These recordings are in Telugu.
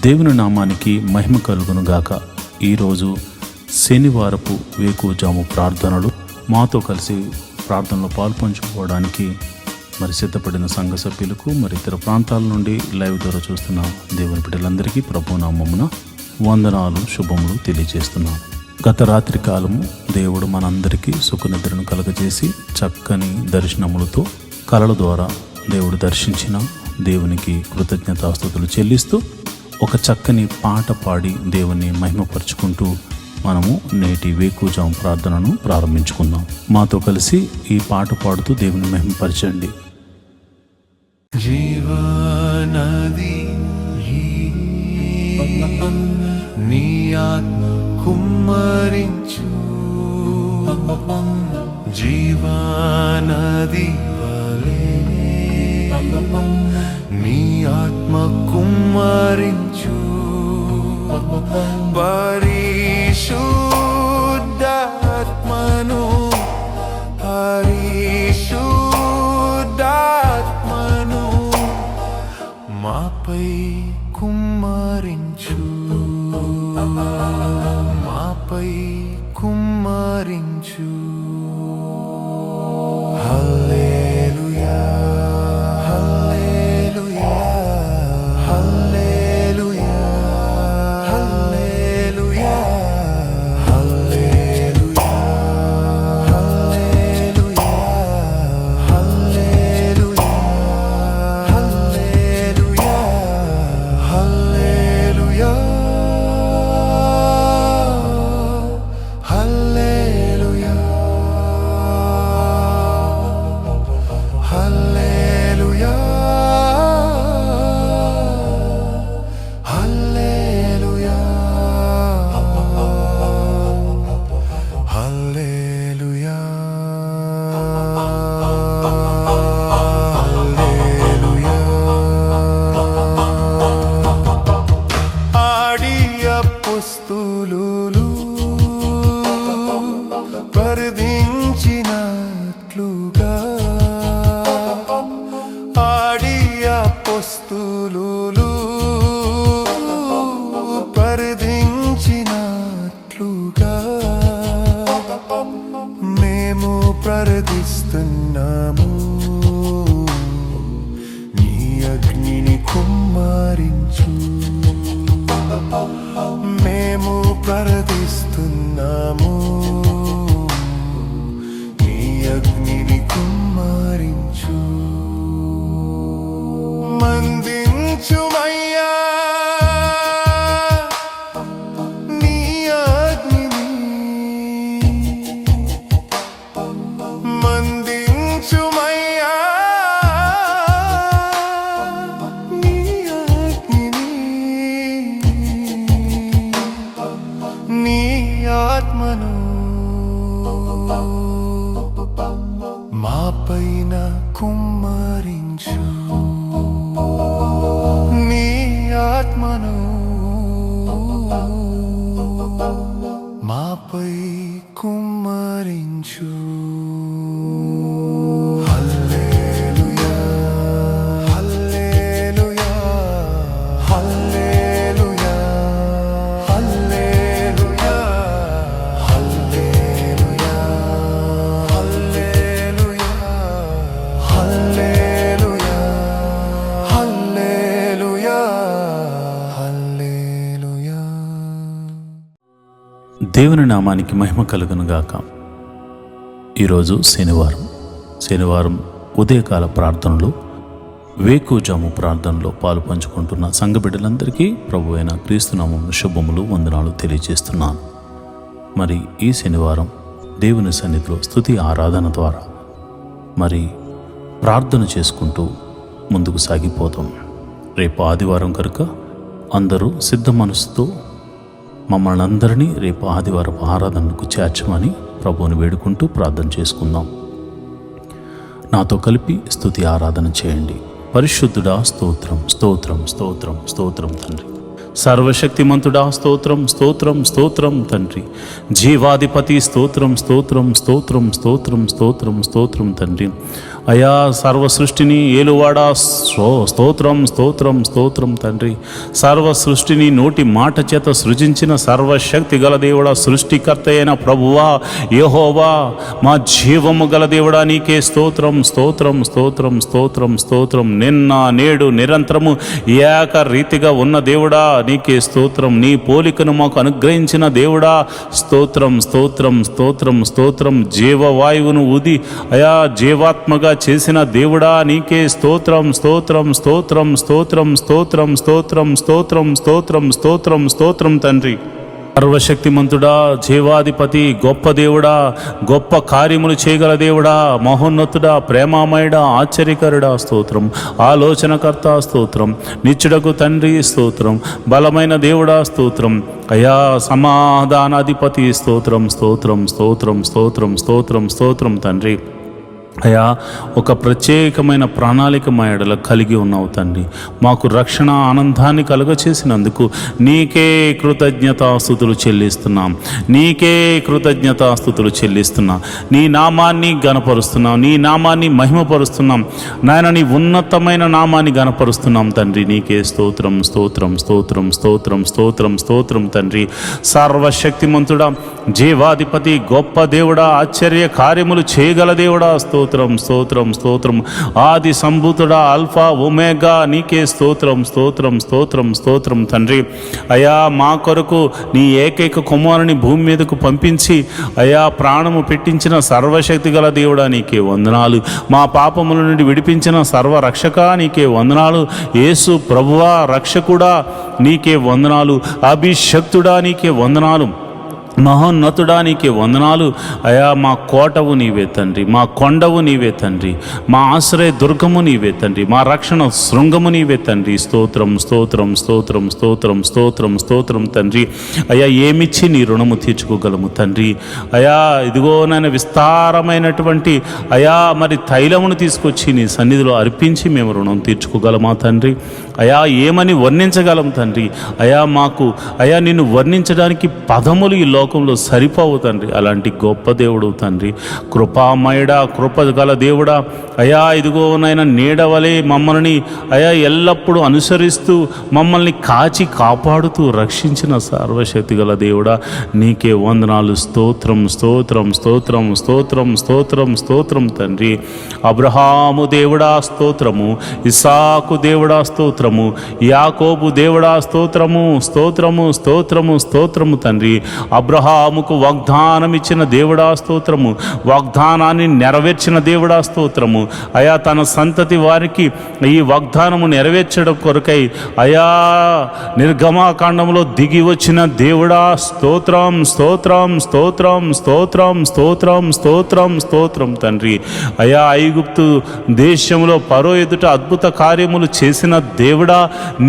దేవుని నామానికి మహిమ కలుగును గాక. ఈరోజు శనివారపు వేకువజాము ప్రార్థనలు మాతో కలిసి ప్రార్థనలో పాల్పంచుకోవడానికి మరి సిద్ధపడిన సంఘ సభ్యులకు మరి ఇతర ప్రాంతాల నుండి లైవ్ ద్వారా చూస్తున్న దేవుని బిడ్డలందరికీ ప్రభు నామమున వందనాలు శుభములు తెలియజేస్తున్నాను. గత రాత్రి కాలము దేవుడు మనందరికీ సుఖనిద్రను కలగజేసి చక్కని దర్శనములతో కలల ద్వారా దేవుడు దర్శించిన దేవునికి కృతజ్ఞతాస్తుతులు చెల్లిస్తూ ఒక చక్కని పాట పాడి దేవుని మహిమపరుచుకుంటూ మనము నేటి వేకువజాము ప్రార్థనను ప్రారంభించుకుందాం. మాతో కలిసి ఈ పాట పాడుతూ దేవుని మహిమపరచండి. జీవనది నీ ఆత్మ కుమ్మరించు, జీవనది నీ ఆత్మ కుమ్మరించు, పరిశుద్ధాత్మను పరిశుద్ధాత్మను మాపై కుమ్మరించు, మాపై కుమ్మరించు. హల్లెలూయా హల్లెలూయా హల్లెలూయా హల్లెలూయా హల్లెలూయా హల్లెలూయా హల్లెలూయా హల్లెలూయా హల్లెలూయా హల్లెలూయా హల్లెలూయా హల్లెలూయా హల్లెలూయా హల్లెలూయా. ఆడి అపోస్తలులు పరదించినట్లుగా, ఆడి అపోస్తలులు పరదించినట్లుగా మేము ప్రార్థిస్తున్నాము. నీ అగ్నిని కుమ్మరించు, మేము ప్రార్థిస్తున్నాము. నీ అగ్నిని కుమ్మరించు, మందించుమయ్యా నీ అగ్నిని, మందించుమయ్యా నీ అగ్నిని, నీ ఆత్మను మాపైన కుమ్మరించు, నీ ఆత్మను మాపై కుమ్మరించు. హల్లెలూయా హల్లెలూయా హల్లెలూయా హల్లెలూయా హల్లెలూయా హల్లెలూయా హల్లెలూయా హల్లెలూయా హల్లెలూయా. దేవుని నామానికి మహిమ కలుగును గాక. ఈరోజు శనివారం ఉదయకాల ప్రార్థనలు వేకువజాము ప్రార్థనలో పాలు పంచుకుంటున్న సంఘ బిడ్డలందరికీ ప్రభు అయిన క్రీస్తునామం శుభములు వందనాలు తెలియజేస్తున్నాను. మరి ఈ శనివారం దేవుని సన్నిధిలో స్తుతి ఆరాధన ద్వారా మరి ప్రార్థన చేసుకుంటూ ముందుకు సాగిపోతాం. రేపు ఆదివారం కనుక అందరూ సిద్ధ మనసుతో మమ్మల్ని అందరినీ రేపు ఆదివారం ఆరాధనకు చేర్చమని ప్రభువుని వేడుకుంటూ ప్రార్థన చేసుకుందాం. నాతో కలిపి స్తుతి ఆరాధన చేయండి. పరిశుద్ధుడా స్తోత్రం స్తోత్రం స్తోత్రం స్తోత్రం తండ్రి. సర్వశక్తిమంతుడా స్తోత్రం స్తోత్రం స్తోత్రం తండ్రి. జీవాధిపతి స్తోత్రం స్తోత్రం స్తోత్రం స్తోత్రం స్తోత్రం స్తోత్రం తండ్రి. అయా సర్వ సృష్టిని ఏలువాడా స్తోత్రం స్తోత్రం స్తోత్రం తండ్రి. సర్వ సృష్టిని నోటి మాట చేత సృజించిన సర్వశక్తి గల దేవుడా, సృష్టికర్త అయిన ప్రభువా యెహోవా, మా జీవము గల దేవుడా నీకే స్తోత్రం స్తోత్రం స్తోత్రం స్తోత్రం స్తోత్రం. నిన్న నేడు నిరంతరము ఏక రీతిగా ఉన్న దేవుడా నీకే స్తోత్రం. నీ పోలికను మాకు అనుగ్రహించిన దేవుడా స్తోత్రం స్తోత్రం స్తోత్రం స్తోత్రం. జీవవాయువును ఊది అయా జీవాత్మగా చేసిన దేవుడా నీకే స్తోత్రం స్తోత్రం స్తోత్రం స్తోత్రం స్తోత్రం స్తోత్రం స్తోత్రం స్తోత్రం స్తోత్రం స్తోత్రం తండ్రి. సర్వశక్తిమంతుడా, జీవాధిపతి, గొప్ప దేవుడా, గొప్ప కార్యములు చేయగల దేవుడా, మహోన్నతుడా, ప్రేమామయుడా, ఆశ్చర్యకరుడా స్తోత్రం. ఆలోచనకర్త స్తోత్రం. నిత్యుడకు తండ్రి స్తోత్రం. బలమైన దేవుడా స్తోత్రం. అయా సమాధానాధిపతి స్తోత్రం స్తోత్రం స్తోత్రం స్తోత్రం స్తోత్రం స్తోత్రం తండ్రి. అయా ఒక ప్రత్యేకమైన ప్రణాళిక మా ఎడల కలిగి ఉన్నావు తండ్రి. మాకు రక్షణ ఆనందాన్ని కలుగచేసినందుకు నీకే కృతజ్ఞతాస్తుతులు చెల్లిస్తున్నాం. నీకే కృతజ్ఞతాస్తుతులు చెల్లిస్తున్నాం. నీ నామాన్ని గణపరుస్తున్నాం. నీ నామాన్ని మహిమపరుస్తున్నాం. నాయన నీ ఉన్నతమైన నామాన్ని గణపరుస్తున్నాం తండ్రి. నీకే స్తోత్రం స్తోత్రం స్తోత్రం స్తోత్రం స్తోత్రం స్తోత్రం తండ్రి. సర్వశక్తిమంతుడా, జీవాధిపతి, గొప్ప దేవుడా, ఆశ్చర్య కార్యములు చేయగల దేవుడా స్తోత్రం స్తోత్రం స్తోత్రం. ఆది సంభూతుడా, ఆల్ఫా ఒమేగా నీకే స్తోత్రం స్తోత్రం స్తోత్రం స్తోత్రం తండ్రి. అయా మా కొరకు నీ ఏకైక కుమారుని భూమి మీదకు పంపించి అయా ప్రాణము పెట్టించిన సర్వశక్తి గల దేవుడా నీకే వందనాలు. మా పాపముల నుండి విడిపించిన సర్వరక్షక నీకే వందనాలు. యేసు ప్రభువా రక్షకుడా నీకే వందనాలు. అభిషక్తుడా నీకే వందనాలు. మహోన్నతుడా నీకే వందనాలు. అయా మా కోటవు నీవే తండ్రి. మా కొండవు నీవే తండ్రి. మా ఆశ్రయ దుర్గము నీవే తండ్రి. మా రక్షణ శృంగము నీవే తండ్రి. స్తోత్రం స్తోత్రం స్తోత్రం స్తోత్రం స్తోత్రం స్తోత్రం తండ్రి. అయా ఏమిచ్చి నీ రుణము తీర్చుకోగలము తండ్రి. అయా ఇదిగో నాయన విస్తారమైనటువంటి అయా మరి తైలమును తీసుకొచ్చి నీ సన్నిధిలో అర్పించి మేము రుణం తీర్చుకోగలమా తండ్రి. అయా ఏమని వర్ణించగలం తండ్రి. అయా మాకు అయా నిన్ను వర్ణించడానికి పదములు ఈ లోకంలో సరిపోవు తండ్రి. అలాంటి గొప్ప దేవుడు తండ్రి. కృపామయుడా, కృప గల దేవుడా, అయా ఇదిగో నాయన నీడవలే మమ్మల్ని అయా ఎల్లప్పుడూ అనుసరిస్తూ మమ్మల్ని కాచి కాపాడుతూ రక్షించిన సర్వశక్తి గల దేవుడా నీకే వందనాలు. స్తోత్రం స్తోత్రం స్తోత్రం స్తోత్రం స్తోత్రం స్తోత్రం తండ్రి. అబ్రహాము దేవుడా స్తోత్రము. ఇస్సాకు దేవుడా స్తోత్రము. యాకోబు దేవుడా స్తోత్రము స్తోత్రము స్తోత్రము స్తోత్రము తండ్రి. అబ్రహాముకు వాగ్దానం ఇచ్చిన దేవుడా స్తోత్రము. వాగ్దానాన్ని నెరవేర్చిన దేవుడా స్తోత్రము. అయా తన సంతతి వారికి ఈ వాగ్దానము నెరవేర్చడం కొరకై అయా నిర్గమాకాండంలో దిగి వచ్చిన దేవుడా స్తోత్రం స్తోత్రం స్తోత్రం స్తోత్రం స్తోత్రం స్తోత్రం స్తోత్రం తండ్రి. అయా ఐగుప్తు దేశంలో ఫరో ఎదుట అద్భుత కార్యములు చేసిన దేవుడా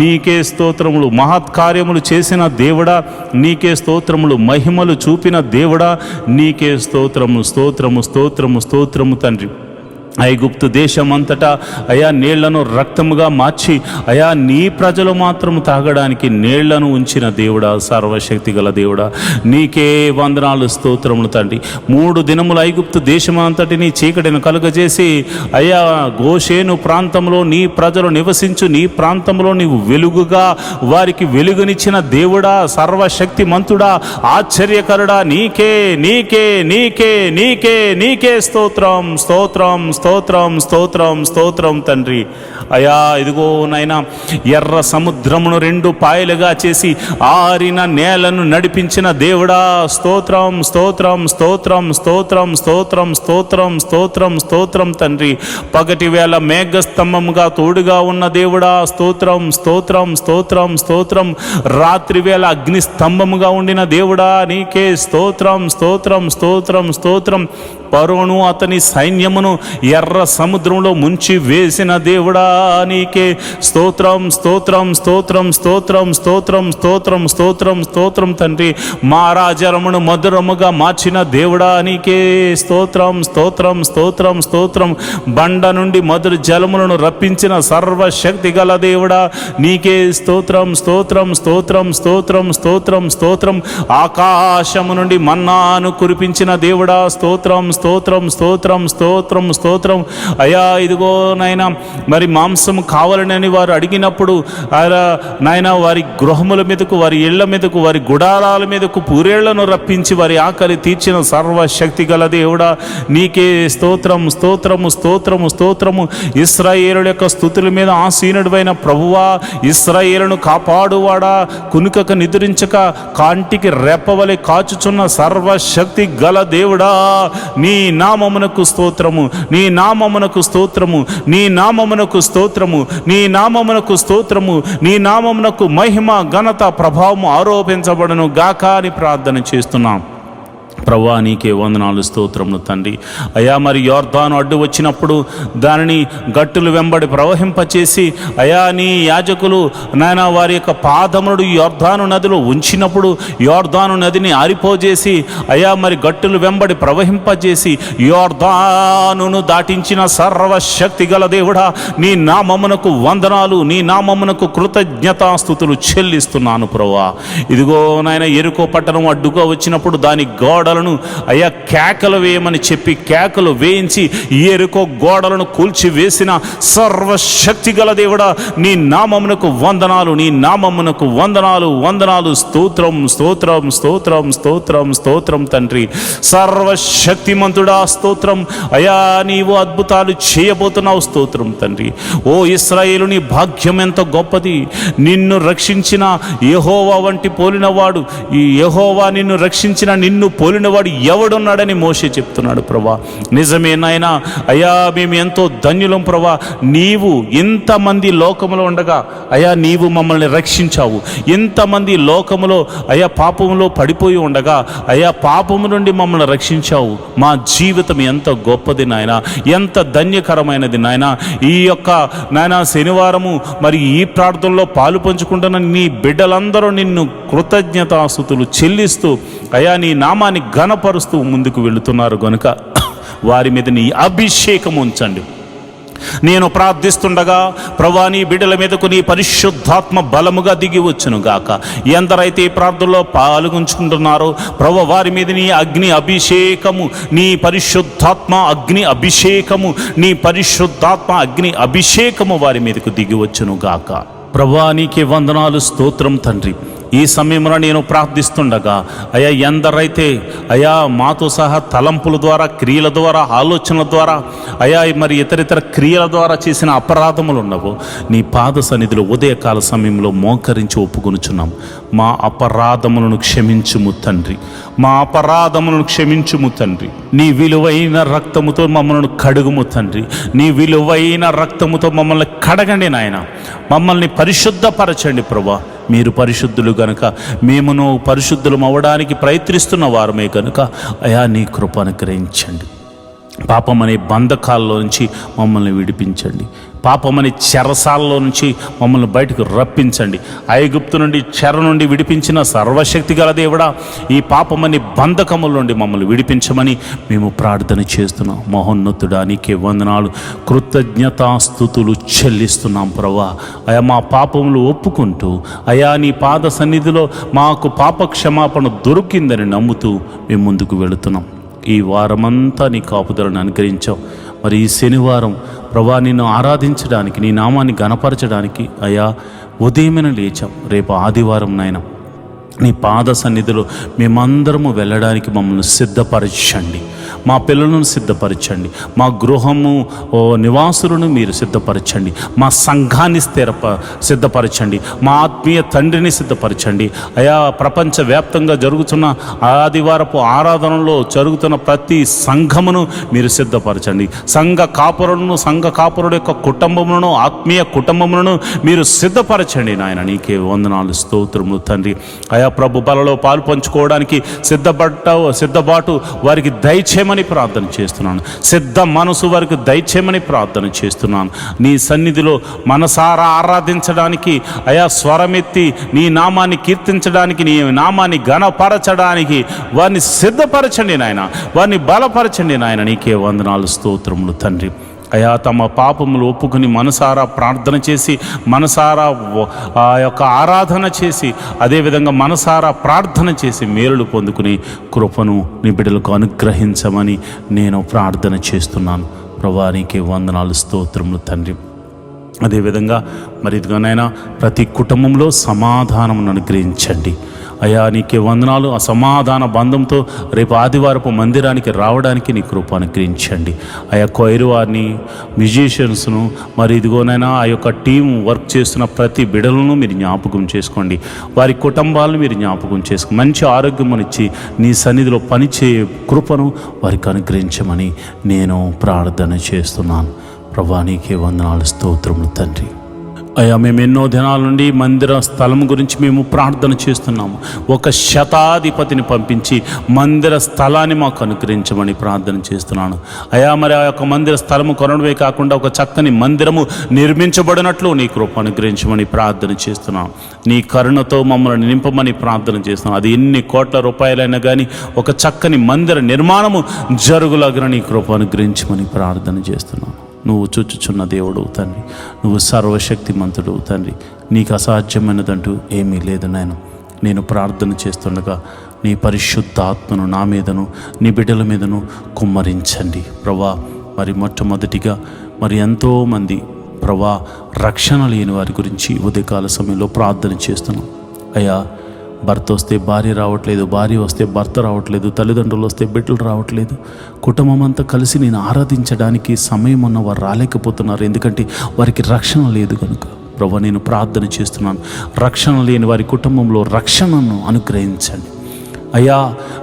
నీకే స్తోత్రములు. మహత్కార్యములు చేసిన దేవుడా నీకే స్తోత్రములు. మహిమలు చూపిన దేవుడా నీకే స్తోత్రము స్తోత్రము స్తోత్రము స్తోత్రము తండ్రి. ఐగుప్తు దేశమంతటా అయా నీళ్లను రక్తముగా మార్చి అయా నీ ప్రజలు మాత్రం తాగడానికి నీళ్లను ఉంచిన దేవుడా సర్వశక్తి గల దేవుడా నీకే వందనాలు స్తోత్రములు తండ్రి. 3 దినములు ఐగుప్తు దేశమంతటిని చీకటిని కలుగజేసి అయా గోషేను ప్రాంతంలో నీ ప్రజలు నివసించు నీ ప్రాంతంలో నీవు వెలుగుగా వారికి వెలుగునిచ్చిన దేవుడా సర్వశక్తి మంతుడా ఆశ్చర్యకరుడా నీకే నీకే నీకే నీకే నీకే స్తోత్రం స్తోత్రం స్తోత్రం స్తోత్రం స్తోత్రం తండ్రి. అయా ఇదిగో నైనా ఎర్ర సముద్రమును 2 పాయలుగా చేసి ఆరిన నేలను నడిపించిన దేవుడా స్తోత్రం స్తోత్రం స్తోత్రం స్తోత్రం స్తోత్రం స్తోత్రం స్తోత్రం స్తోత్రం తండ్రి. పగటి వేళ మేఘస్తంభముగా తోడుగా ఉన్న దేవుడా స్తోత్రం స్తోత్రం స్తోత్రం స్తోత్రం. రాత్రి వేళ అగ్ని స్తంభముగా ఉండిన దేవుడా నీకే స్తోత్రం స్తోత్రం స్తోత్రం స్తోత్రం. ఫరోను అతని సైన్యమును ఎర్ర సముద్రంలో ముంచి వేసిన దేవుడా నీకే స్తోత్రం స్తోత్రం స్తోత్రం స్తోత్రం స్తోత్రం స్తోత్రం స్తోత్రం స్తోత్రం తండ్రి. మారాజరమును మధురముగా మార్చిన దేవుడా నీకే స్తోత్రం స్తోత్రం స్తోత్రం స్తోత్రం. బండ నుండి మధుర జలములను రప్పించిన సర్వశక్తి గల దేవుడా నీకే స్తోత్రం స్తోత్రం స్తోత్రం స్తోత్రం స్తోత్రం స్తోత్రం. ఆకాశము నుండి మన్నాను కురిపించిన దేవుడా స్తోత్రం స్తోత్రం స్తోత్రం స్తోత్రం స్తోత్రం స్తోత్రం. అయా ఇదిగో నాయన మరి మాంసం కావాలని వారు అడిగినప్పుడు నాయన వారి గృహముల మీదకు, వారి ఇళ్ల మీదకు, వారి గుడారాల మీదకు పూరేళ్లను రప్పించి వారి ఆకలి తీర్చిన సర్వశక్తి గల దేవుడా నీకే స్తోత్రం, స్తోత్రము, స్తోత్రము, స్తోత్రము. ఇశ్రాయేలుల యొక్క స్తుతుల మీద ఆసీనుడైన ప్రభువా, ఇశ్రాయేలును కాపాడువాడా, కునుకక నిద్రించక కాంటికి రెప్పవలె కాచుచున్న సర్వశక్తి గల దేవుడా నీ నామమునకు స్తోత్రము, నీ నామమునకు స్తోత్రము, నీ నామమునకు స్తోత్రము, నీ నామమునకు స్తోత్రము, నీ నామమునకు మహిమ ఘనత ప్రభావం ఆరోపించబడను గాక అని ప్రార్థన చేస్తున్నాం. ప్రభువా నీకే వందనాలు, స్తోత్రములు తండ్రి. అయా మరి యోర్దాను అడ్డు వచ్చినప్పుడు దానిని గట్టులు వెంబడి ప్రవహింపచేసి అయా నీ యాజకులు నాయన వారి యొక్క పాదములు యోర్దాను నదిలో ఉంచినప్పుడు యోర్దాను నదిని ఆరిపోజేసి అయా మరి గట్టులు వెంబడి ప్రవహింపజేసి యోర్దానును దాటించిన సర్వశక్తి గల దేవుడా నీ నామమునకు వందనాలు, నీ నామమునకు కృతజ్ఞతాస్తుతులు చెల్లిస్తున్నాను ప్రభువా. ఇదిగో నాయన ఎరుకో పట్టణం అడ్డుగా వచ్చినప్పుడు దాని గోడలను అయ్యా కేకలు వేయమని చెప్పి కేకలు వేయించి ఎరుకో గోడలను కూల్చి వేసిన సర్వశక్తి గల దేవుడా నీ నామమునకు వందనాలు, నీ నామమునకు వందనాలు, వందనాలు, స్తోత్రం, స్తోత్రం, స్తోత్రం, స్తోత్రం, స్తోత్రం తండ్రి. సర్వశక్తిమంతుడా స్తోత్రం. అయా నీవు అద్భుతాలు చేయబోతున్నావు, స్తోత్రం తండ్రి. ఓ ఇశ్రాయేలు నీ భాగ్యం ఎంత గొప్పది. నిన్ను రక్షించిన యెహోవా వంటి పోలినవాడు, ఈ యెహోవా నిన్ను రక్షించిన నిన్ను పోలినవాడు ఎవడున్నాడని మోషే చెప్తున్నాడు ప్రభా. నిజమే నాయనా. అయ్యా మేము ఎంతో ధన్యులం ప్రభా. నీవు ఇంతమంది లోకములో ఉండగా అయ్యా నీవు మమ్మల్ని రక్షించావు. ఇంతమంది లోకములో అయ్యా పాపములో పడిపోయి ఉండగా అయ్యా పాపము నుండి మమ్మల్ని రక్షించావు. మా జీవితం ఎంత గొప్పది నాయన, ఎంత ధన్యకరమైనది నాయన. ఈ యొక్క నాయన శనివారము మరి ఈ ప్రార్థనలో పాలు పంచుకుంటున్న నీ బిడ్డలందరూ నిన్ను కృతజ్ఞతాస్తుతులు చెల్లిస్తూ అయా నీ నామాన్ని ఘనపరుస్తూ ముందుకు వెళుతున్నారు గనుక వారి మీద నీ అభిషేకం ఉంచండి. నేను ప్రార్థిస్తుండగా ప్రభువా నీ బిడ్డల మీదకు నీ పరిశుద్ధాత్మ బలముగా దిగి వచ్చును గాక. ఎందరైతే ఈ ప్రార్థనలో పాల్గొంచుకుంటున్నారో ప్రభువా వారి మీద నీ అగ్ని అభిషేకము, నీ పరిశుద్ధాత్మ అగ్ని అభిషేకము, నీ పరిశుద్ధాత్మ అగ్ని అభిషేకము వారి మీదకు దిగి వచ్చును గాక. ప్రభువా నీకే వందనాలు, స్తోత్రం తండ్రి. ఈ సమయంలో నేను ప్రార్థిస్తుండగా అయా ఎందరైతే అయా మాతో సహా తలంపుల ద్వారా, క్రియల ద్వారా, ఆలోచనల ద్వారా అయా మరి ఇతరితర క్రియల ద్వారా చేసిన అపరాధములు ఉన్నవో నీ పాద సన్నిధిలో ఉదయకాల సమయంలో మోకరించి ఒప్పుకొనుచున్నాం. మా అపరాధములను క్షమించుము తండ్రి, మా అపరాధములను క్షమించుము తండ్రి. నీ విలువైన రక్తముతో మమ్మల్ని కడుగుము తండ్రి, నీ విలువైన రక్తముతో మమ్మల్ని కడగండి నాయన. మమ్మల్ని పరిశుద్ధపరచండి ప్రభా. మీరు పరిశుద్ధులు గనుక మేమును పరిశుద్ధులం అవ్వడానికి ప్రయత్నిస్తున్న వారమే కనుక అయా నీ కృప అనుగ్రహించండి. పాపమనే బంధకాల్లో నుంచి మమ్మల్ని విడిపించండి. పాపమని చెరసాల్లో నుంచి మమ్మల్ని బయటకు రప్పించండి. ఐగుప్తు నుండి చెర నుండి విడిపించిన సర్వశక్తి గల దేవుడా ఈ పాపమని బంధకముల నుండి మమ్మల్ని విడిపించమని మేము ప్రార్థన చేస్తున్నాం. మహోన్నతుడా నీకే వందనాలు, కృతజ్ఞతాస్తుతులు చెల్లిస్తున్నాం ప్రభా. అయా మా పాపములు ఒప్పుకుంటూ అయా నీ పాద సన్నిధిలో మాకు పాప క్షమాపణ దొరికిందని నమ్ముతూ మేము ముందుకు వెళుతున్నాం. ఈ వారమంతా నీ కాపుదలను అనుగ్రహించావు. మరి ఈ శనివారం ప్రభా నిన్ను ఆరాధించడానికి, నీ నామాన్ని గణపరచడానికి అయా ఉదయమైన లేచాం. రేపు ఆదివారం నాయన నీ పాద సన్నిధిలో మేమందరము వెళ్ళడానికి మమ్మల్ని సిద్ధపరచండి. మా పిల్లలను సిద్ధపరచండి, మా గృహము నివాసులను మీరు సిద్ధపరచండి, మా సంఘాన్ని సిద్ధపరచండి, మా ఆత్మీయ తండ్రిని సిద్ధపరచండి. అయా ప్రపంచవ్యాప్తంగా జరుగుతున్న ఆదివారపు ఆరాధనలో జరుగుతున్న ప్రతి సంఘమును మీరు సిద్ధపరచండి. సంఘ కాపురుల యొక్క కుటుంబములను, ఆత్మీయ కుటుంబములను మీరు సిద్ధపరచండి నాయన. నీకే వందనాలు, స్తోత్రములు తండ్రి. అయా ప్రభు బలలో పాలు పంచుకోవడానికి సిద్ధబాటు వారికి దయచేయమని ప్రార్థన చేస్తున్నాను. సిద్ధ మనసు వారికి దయచేయమని ప్రార్థన చేస్తున్నాను. నీ సన్నిధిలో మనసారా ఆరాధించడానికి అయా స్వరమెత్తి నీ నామాన్ని కీర్తించడానికి, నీ నామాన్ని ఘనపరచడానికి వారిని సిద్ధపరచండి నాయన, వారిని బలపరచండి నాయన. నీకే వందనాలు, స్తోత్రములు తండ్రి. అయా తమ పాపములు ఒప్పుకుని మనసారా ప్రార్థన చేసి, మనసారా ఆ యొక్క ఆరాధన చేసి, అదేవిధంగా మనసారా ప్రార్థన చేసి మేలులు పొందుకుని కృపను నీ బిడ్డలకు అనుగ్రహించమని నేను ప్రార్థన చేస్తున్నాను. ప్రభా నీకే వందనాలు, స్తోత్రములు తండ్రి. అదేవిధంగా మరి ఇదిగోనైనా ప్రతి కుటుంబంలో సమాధానమును అనుగ్రహించండి అయ్యా. నీకే వందనాలు. ఆ సమాధాన బంధంతో రేపు ఆదివారపు మందిరానికి రావడానికి నీ కృప అనుగ్రహించండి అయ్యా. కొయిరు వారిని, మ్యూజిషియన్స్ను, మరి ఇదిగోనైనా ఆ యొక్క టీం వర్క్ చేస్తున్న ప్రతి బిడలను మీరు జ్ఞాపకం చేసుకోండి. వారి కుటుంబాలను మీరు జ్ఞాపకం చేసుకోండి. మంచి ఆరోగ్యమునిచ్చి నీ సన్నిధిలో పనిచేయ కృపను వారికి అనుగ్రహించమని నేను ప్రార్థన చేస్తున్నాను. ప్రభా నీకే వందనాలు, స్తోత్రములు తండ్రి. అయ్యా మేము ఎన్నో దినాల నుండి మందిర స్థలం గురించి మేము ప్రార్థన చేస్తున్నాము. ఒక శతాధిపతిని పంపించి మందిర స్థలాన్ని మాకు అనుగ్రహించమని ప్రార్థన చేస్తున్నాను అయ్యా. మరి ఆ యొక్క మందిర స్థలము కొనడమే కాకుండా ఒక చక్కని మందిరము నిర్మించబడినట్లు నీ కృప అనుగ్రహించమని ప్రార్థన చేస్తున్నాం. నీ కరుణతో మమ్మల్ని నింపమని ప్రార్థన చేస్తున్నాం. అది ఎన్ని కోట్ల రూపాయలైనా కానీ ఒక చక్కని మందిర నిర్మాణము జరుగులాగిన నీ కృప అనుగ్రహించమని ప్రార్థన చేస్తున్నాను. నువ్వు చూచుచున్న దేవుడు తండ్రి, నువ్వు సర్వశక్తిమంతుడు తండ్రి. నీకు అసాధ్యమైనదంటూ ఏమీ లేదు నాయన. నేను ప్రార్థన చేస్తుండగా నీ పరిశుద్ధ ఆత్మను నా మీదను నీ బిడ్డల మీదను కుమ్మరించండి ప్రభా. మరి మొట్టమొదటిగా మరి ఎంతోమంది ప్రభా రక్షణ లేని వారి గురించి ఉదయకాల సమయంలో ప్రార్థన చేస్తున్నాం అయ్యా. భర్త వస్తే భార్య రావట్లేదు, భార్య వస్తే భర్త రావట్లేదు, తల్లిదండ్రులు వస్తే బిడ్డలు రావట్లేదు. కుటుంబం అంతా కలిసి నేను ఆరాధించడానికి సమయం ఉన్న వారు రాలేకపోతున్నారు. ఎందుకంటే వారికి రక్షణ లేదు కనుక. ప్రభు నేను ప్రార్థన చేస్తున్నాను, రక్షణ లేని వారి కుటుంబంలో రక్షణను అనుగ్రహించండి అయ్యా.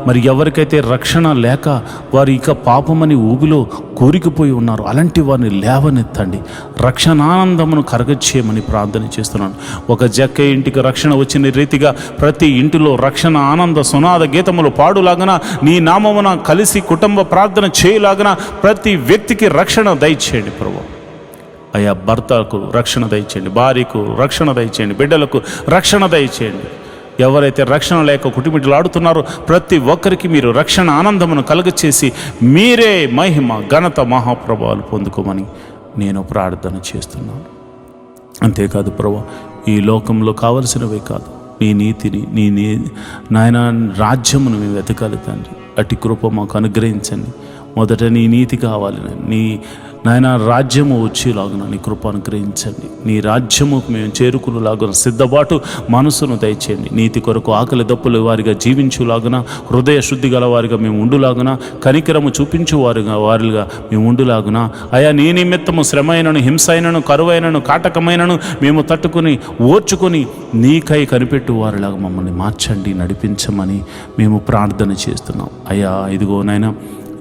మరి ఎవరికైతే రక్షణ లేక వారు ఇక పాపమని ఊబిలో కూరికిపోయి ఉన్నారో అలాంటి వారిని లేవనెత్తండి, రక్షణానందమును కరగచ్చేయమని ప్రార్థన చేస్తున్నాను. ఒక జక్క ఇంటికి రక్షణ వచ్చిన రీతిగా ప్రతి ఇంటిలో రక్షణ ఆనంద సునాద గీతములు పాడులాగన నీ నామమున కలిసి కుటుంబ ప్రార్థన చేయలాగన ప్రతి వ్యక్తికి రక్షణ దయచేయండి ప్రభు అయ్యా. భర్తకు రక్షణ దయచేయండి, భార్యకు రక్షణ దయచేయండి, బిడ్డలకు రక్షణ దయచేయండి. ఎవరైతే రక్షణ లేక కుటిమిటిలాడుతున్నారో ప్రతి ఒక్కరికి మీరు రక్షణ ఆనందమును కలుగచేసి మీరే మహిమ ఘనత మహాప్రభావాలు పొందుకోమని నేను ప్రార్థన చేస్తున్నాను. అంతేకాదు ప్రభు, ఈ లోకంలో కావలసినవే కాదు, నీ నీతిని నీ నాయన రాజ్యమును మేము వెతకాలి తండ్రి. అట్టి కృప మాకు అనుగ్రహించండి. మొదట నీ నీతి కావాలి, నీ నాయన రాజ్యము వచ్చేలాగున నీ కృప అనుగ్రహించండి. నీ రాజ్యముకు మేము చేరుకునేలాగున సిద్ధపాటు మనసును దయచేయండి. నీతి కొరకు ఆకలి దప్పులు వారిగా జీవించులాగున, హృదయ శుద్ధి గల వారిగా మేము ఉండులాగున, కనికరము చూపించు వారిగా మేము ఉండులాగున అయా. నీ నిమిత్తము శ్రమైనను, హింసైనను, కరువైనను, కాటకమైనను మేము తట్టుకుని ఓర్చుకొని నీకై కనిపెట్టు వారిలాగా మమ్మల్ని మార్చండి, నడిపించమని మేము ప్రార్థన చేస్తున్నాం అయ్యా.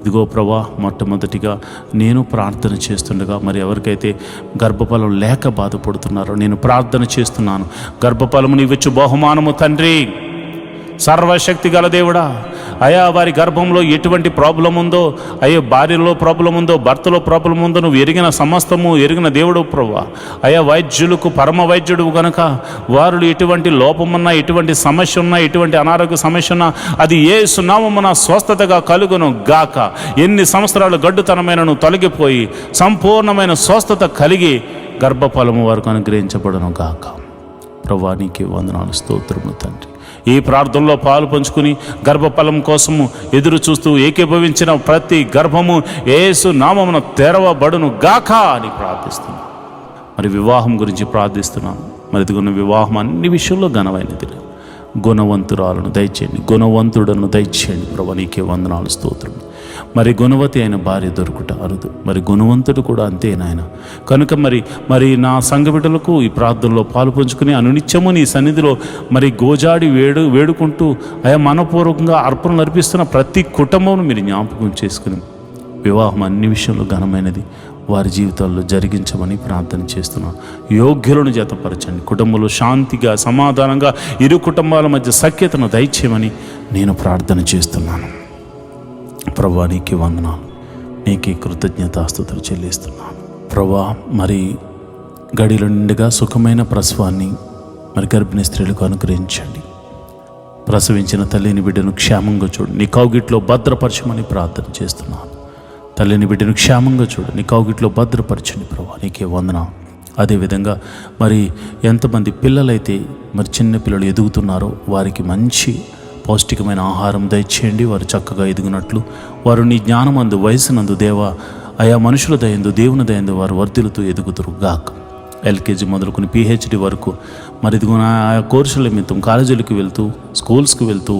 ఇదిగో ప్రభా, మొట్టమొదటిగా నేను ప్రార్థన చేస్తుండగా మరి ఎవరికైతే గర్భఫలం లేక బాధపడుతున్నారో నేను ప్రార్థన చేస్తున్నాను. గర్భఫలము నీవిచ్చు బహుమానము తండ్రి, సర్వశక్తి గల దేవుడా అయా. వారి గర్భంలో ఎటువంటి ప్రాబ్లం ఉందో అయ్యో, భార్యలో ప్రాబ్లం ఉందో, భర్తలో ప్రాబ్లం ఉందో నువ్వు ఎరిగిన సమస్తము ఎరిగిన దేవుడు ప్రభా అయా. వైద్యులకు పరమ వైద్యుడు కనుక వారు ఎటువంటి లోపమున్నా, ఎటువంటి సమస్య ఉన్నా, ఎటువంటి అనారోగ్య సమస్య ఉన్నా అది యేసు నామమున స్వస్థతగా కలుగును గాక. ఎన్ని సంవత్సరాలు గడ్డుతనమైనను తొలగిపోయి సంపూర్ణమైన స్వస్థత కలిగి గర్భఫలము వరకు అనుగ్రహించబడును గాక. ప్రభా నీకే వందనాలు, స్తోత్రములు తండ్రి. ఈ ప్రార్థనలో పాలు పంచుకుని గర్భఫలం కోసము ఎదురు చూస్తూ ఏకీభవించిన ప్రతి గర్భము యేసు నామమున తెరవబడును గాక అని ప్రార్థిస్తున్నాను. మరి వివాహం గురించి ప్రార్థిస్తున్నాను. మరి ఇదిగొన్న వివాహం అన్ని విషయంలో ఘనమైనది. గుణవంతురాలను దయచేయండి, గుణవంతుడను దయచేయండి ప్రభు నీకే వందనాలు, స్తోత్రం. మరి గుణవతి అయిన భార్య దొరుకుట అరుదు, మరి గుణవంతుడు కూడా అంతే నాయన. కనుక మరి నా సంఘ బిడ్డలకు ఈ ప్రార్థనలో పాలు పంచుకుని అనునిత్యము నీ సన్నిధిలో మరి గోజాడి వేడుకుంటూ అయా మనపూర్వకంగా అర్పణలు అర్పిస్తున్న ప్రతి కుటుంబం మీరు జ్ఞాపకం చేసుకుని వివాహం అన్ని విషయంలో ఘనమైనది వారి జీవితాల్లో జరిగించమని ప్రార్థన చేస్తున్నాను. యోగ్యులను జతపరచండి, కుటుంబంలో శాంతిగా సమాధానంగా ఇరు కుటుంబాల మధ్య సఖ్యతను దయచేయమని నేను ప్రార్థన చేస్తున్నాను. ప్రభా నీకే వందనాలు, నీకే కృతజ్ఞతాస్తుతులు చెల్లిస్తున్నాను ప్రభా. మరి గడిలో నిండుగా సుఖమైన ప్రసవాన్ని మరి గర్భిణీ స్త్రీలకు అనుగ్రహించండి. ప్రసవించిన తల్లిని బిడ్డను క్షేమంగా చూడు, నీ కౌగిట్లో భద్రపరచమని ప్రార్థన చేస్తున్నాను. తల్లిని బిడ్డను క్షేమంగా చూడు, నీ కౌగిట్లో భద్రపరచండి ప్రభా నీకే వందనాలు. అదేవిధంగా మరి ఎంతమంది పిల్లలైతే మరి చిన్న పిల్లలు ఎదుగుతున్నారో వారికి మంచి పౌష్టికమైన ఆహారం దయచేయండి. వారు చక్కగా ఎదుగునట్లు వారు నీ జ్ఞానమందు వయసునందు దేవా అయా మనుషుల దయందు దేవుని దయందు వారు వర్ధిల్లుతూ ఎదుగుతురు గాక. ఎల్కేజీ మొదలుకొని పిహెచ్డి వరకు మరి ఇదిగో ఆయా కోర్సుల నిమిత్తం కాలేజీలకు వెళ్తూ స్కూల్స్కి వెళ్తూ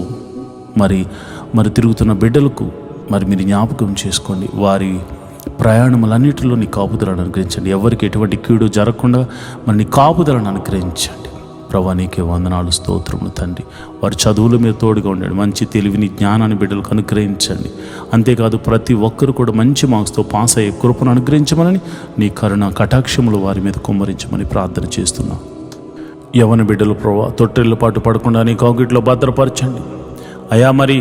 మరి తిరుగుతున్న బిడ్డలకు మరి మీరు జ్ఞాపకం చేసుకోండి. వారి ప్రయాణములన్నిటిలో నీ కాపుదలను అనుగ్రహించండి. ఎవరికి ఎటువంటి కీడు జరగకుండా మరి నీ కాపుదలను అనుగ్రహించండి. ప్రభా నీకే వందనాలు, స్తోత్రములు తండ్రి. వారి చదువుల మీద తోడుగా ఉండండి. మంచి తెలివిని జ్ఞానాన్ని బిడ్డలకు అనుగ్రహించండి. అంతేకాదు ప్రతి ఒక్కరు కూడా మంచి మార్క్స్తో పాస్ అయ్యే కృపను అనుగ్రహించమని నీ కరుణ కటాక్షములు వారి మీద కుమ్మరించమని ప్రార్థన చేస్తున్నాం. యవన బిడ్డలు ప్రభా తొట్టెళ్ళ పాటు పడకుండా నీ కౌగిట్లో భద్రపరచండి. అయా మరి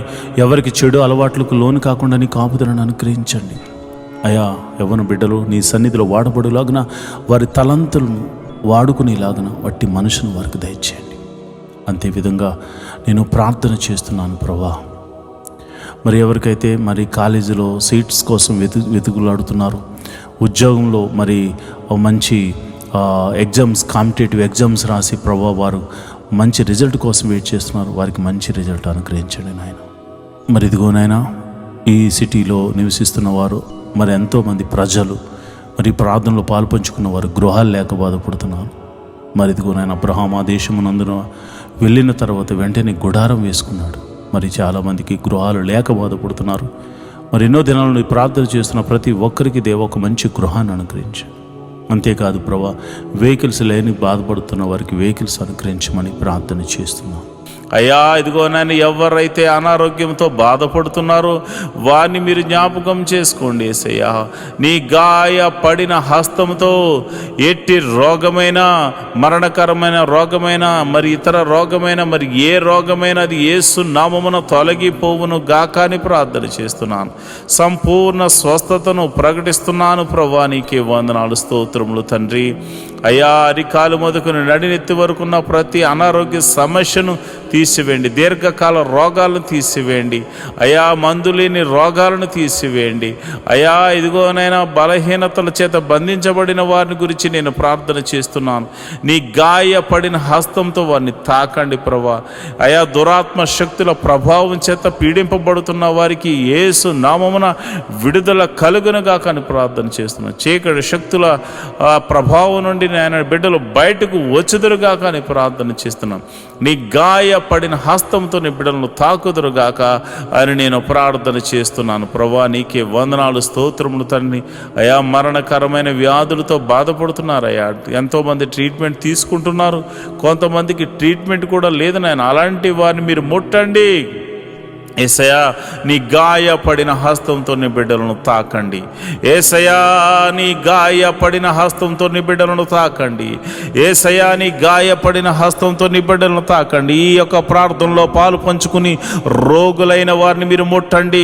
ఎవరికి చెడు అలవాట్లకు లోను కాకుండా నీ కాపుదలను అనుగ్రహించండి. అయా యవ్వన బిడ్డలు నీ సన్నిధిలో వాడబడులాగున వారి తలంతులను వాడుకునేలాగున వట్టి మనసును వారికి దయచేయండి. అంతేవిధంగా నేను ప్రార్థన చేస్తున్నాను ప్రభా. మరి ఎవరికైతే మరి కాలేజీలో సీట్స్ కోసం వెతుకులాడుతున్నారు, ఉద్యోగంలో మరి మంచి ఎగ్జామ్స్ కాంపిటేటివ్ ఎగ్జామ్స్ రాసి ప్రభా వారు మంచి రిజల్ట్ కోసం వెయిట్ చేస్తున్నారు, వారికి మంచి రిజల్ట్ అనుగ్రహించండి నాయన. మరి ఇదిగోనైనా ఈ సిటీలో నివసిస్తున్న వారు మరి ఎంతోమంది ప్రజలు మరి ప్రార్థనలో పాల్పంచుకున్న వారు గృహాలు లేక బాధపడుతున్నారు. మరి ఇదిగోనైనా అబ్రహాం ఆ దేశమునందున వెళ్ళిన తర్వాత వెంటనే గుడారం వేసుకున్నాడు. మరి చాలామందికి గృహాలు లేక బాధపడుతున్నారు. మరి ఎన్నో దినాలను ప్రార్థన చేస్తున్న ప్రతి ఒక్కరికి దేవ ఒక మంచి గృహాన్ని అనుగ్రహించండి. అంతేకాదు ప్రభా వెహికల్స్ లేని బాధపడుతున్న వారికి వెహికల్స్ అనుగ్రహించమని ప్రార్థన చేస్తున్నాం. అయ్యా ఇదిగో నన్ను ఎవరైతే అనారోగ్యంతో బాధపడుతున్నారో వారిని మీరు జ్ఞాపకం చేసుకోండి యేసయ్యా. నీ గాయపడిన హస్తంతో ఎట్టి రోగమైన, మరణకరమైన రోగమైన, మరి ఇతర రోగమైన, మరి ఏ రోగమైన అది యేసు నామమున తొలగిపోవును గాక అని ప్రార్థన చేస్తున్నాను. సంపూర్ణ స్వస్థతను ప్రకటిస్తున్నాను ప్రభా. నీకే వందనాలు, స్తోత్రములు తండ్రి. అయ్యా అరికాలు మొదలుకొని నడినెత్తి వరకున్న ప్రతి అనారోగ్య సమస్యను తీసివేయండి. దీర్ఘకాల రోగాలను తీసివేయండి అయ్యా. మందు లేని రోగాలను తీసివేయండి అయ్యా. ఇదిగోనైనా బలహీనతల చేత బంధించబడిన వారిని గురించి నేను ప్రార్థన చేస్తున్నాను. నీ గాయపడిన హస్తంతో వారిని తాకండి ప్రభా. అయ్యా దురాత్మ శక్తుల ప్రభావం చేత పీడింపబడుతున్న వారికి యేసు నామమున విడుదల కలుగునుగా కానీ ప్రార్థన చేస్తున్నాను. చీకటి శక్తుల ప్రభావం నుండి ఆయన బిడ్డలు బయటకు వచ్చుదురుగా కానీ ప్రార్థన చేస్తున్నాం. నీ గాయపడిన హస్తంతో నీ బిడ్డలను తాకుదురుగాక అని నేను ప్రార్థన చేస్తున్నాను ప్రభా. నీకే వందనాలు, స్తోత్రములు తండ్రి. అయా మరణకరమైన వ్యాధులతో బాధపడుతున్నారయ్యా. ఎంతోమంది ట్రీట్మెంట్ తీసుకుంటున్నారు, కొంతమందికి ట్రీట్మెంట్ కూడా లేదు నాయన. అలాంటి వారిని మీరు ముట్టండి యేసయ్యా. నీ గాయపడిన హస్తంతో నీ బిడ్డలను తాకండి యేసయ్యా. నీ గాయపడిన హస్తంతో నీ బిడ్డలను తాకండి యేసయ్యా. నీ గాయపడిన హస్తంతో నీ బిడ్డలను తాకండి. ఈ యొక్క ప్రార్థనలో పాలు పంచుకుని రోగులైన వారిని మీరు ముట్టండి.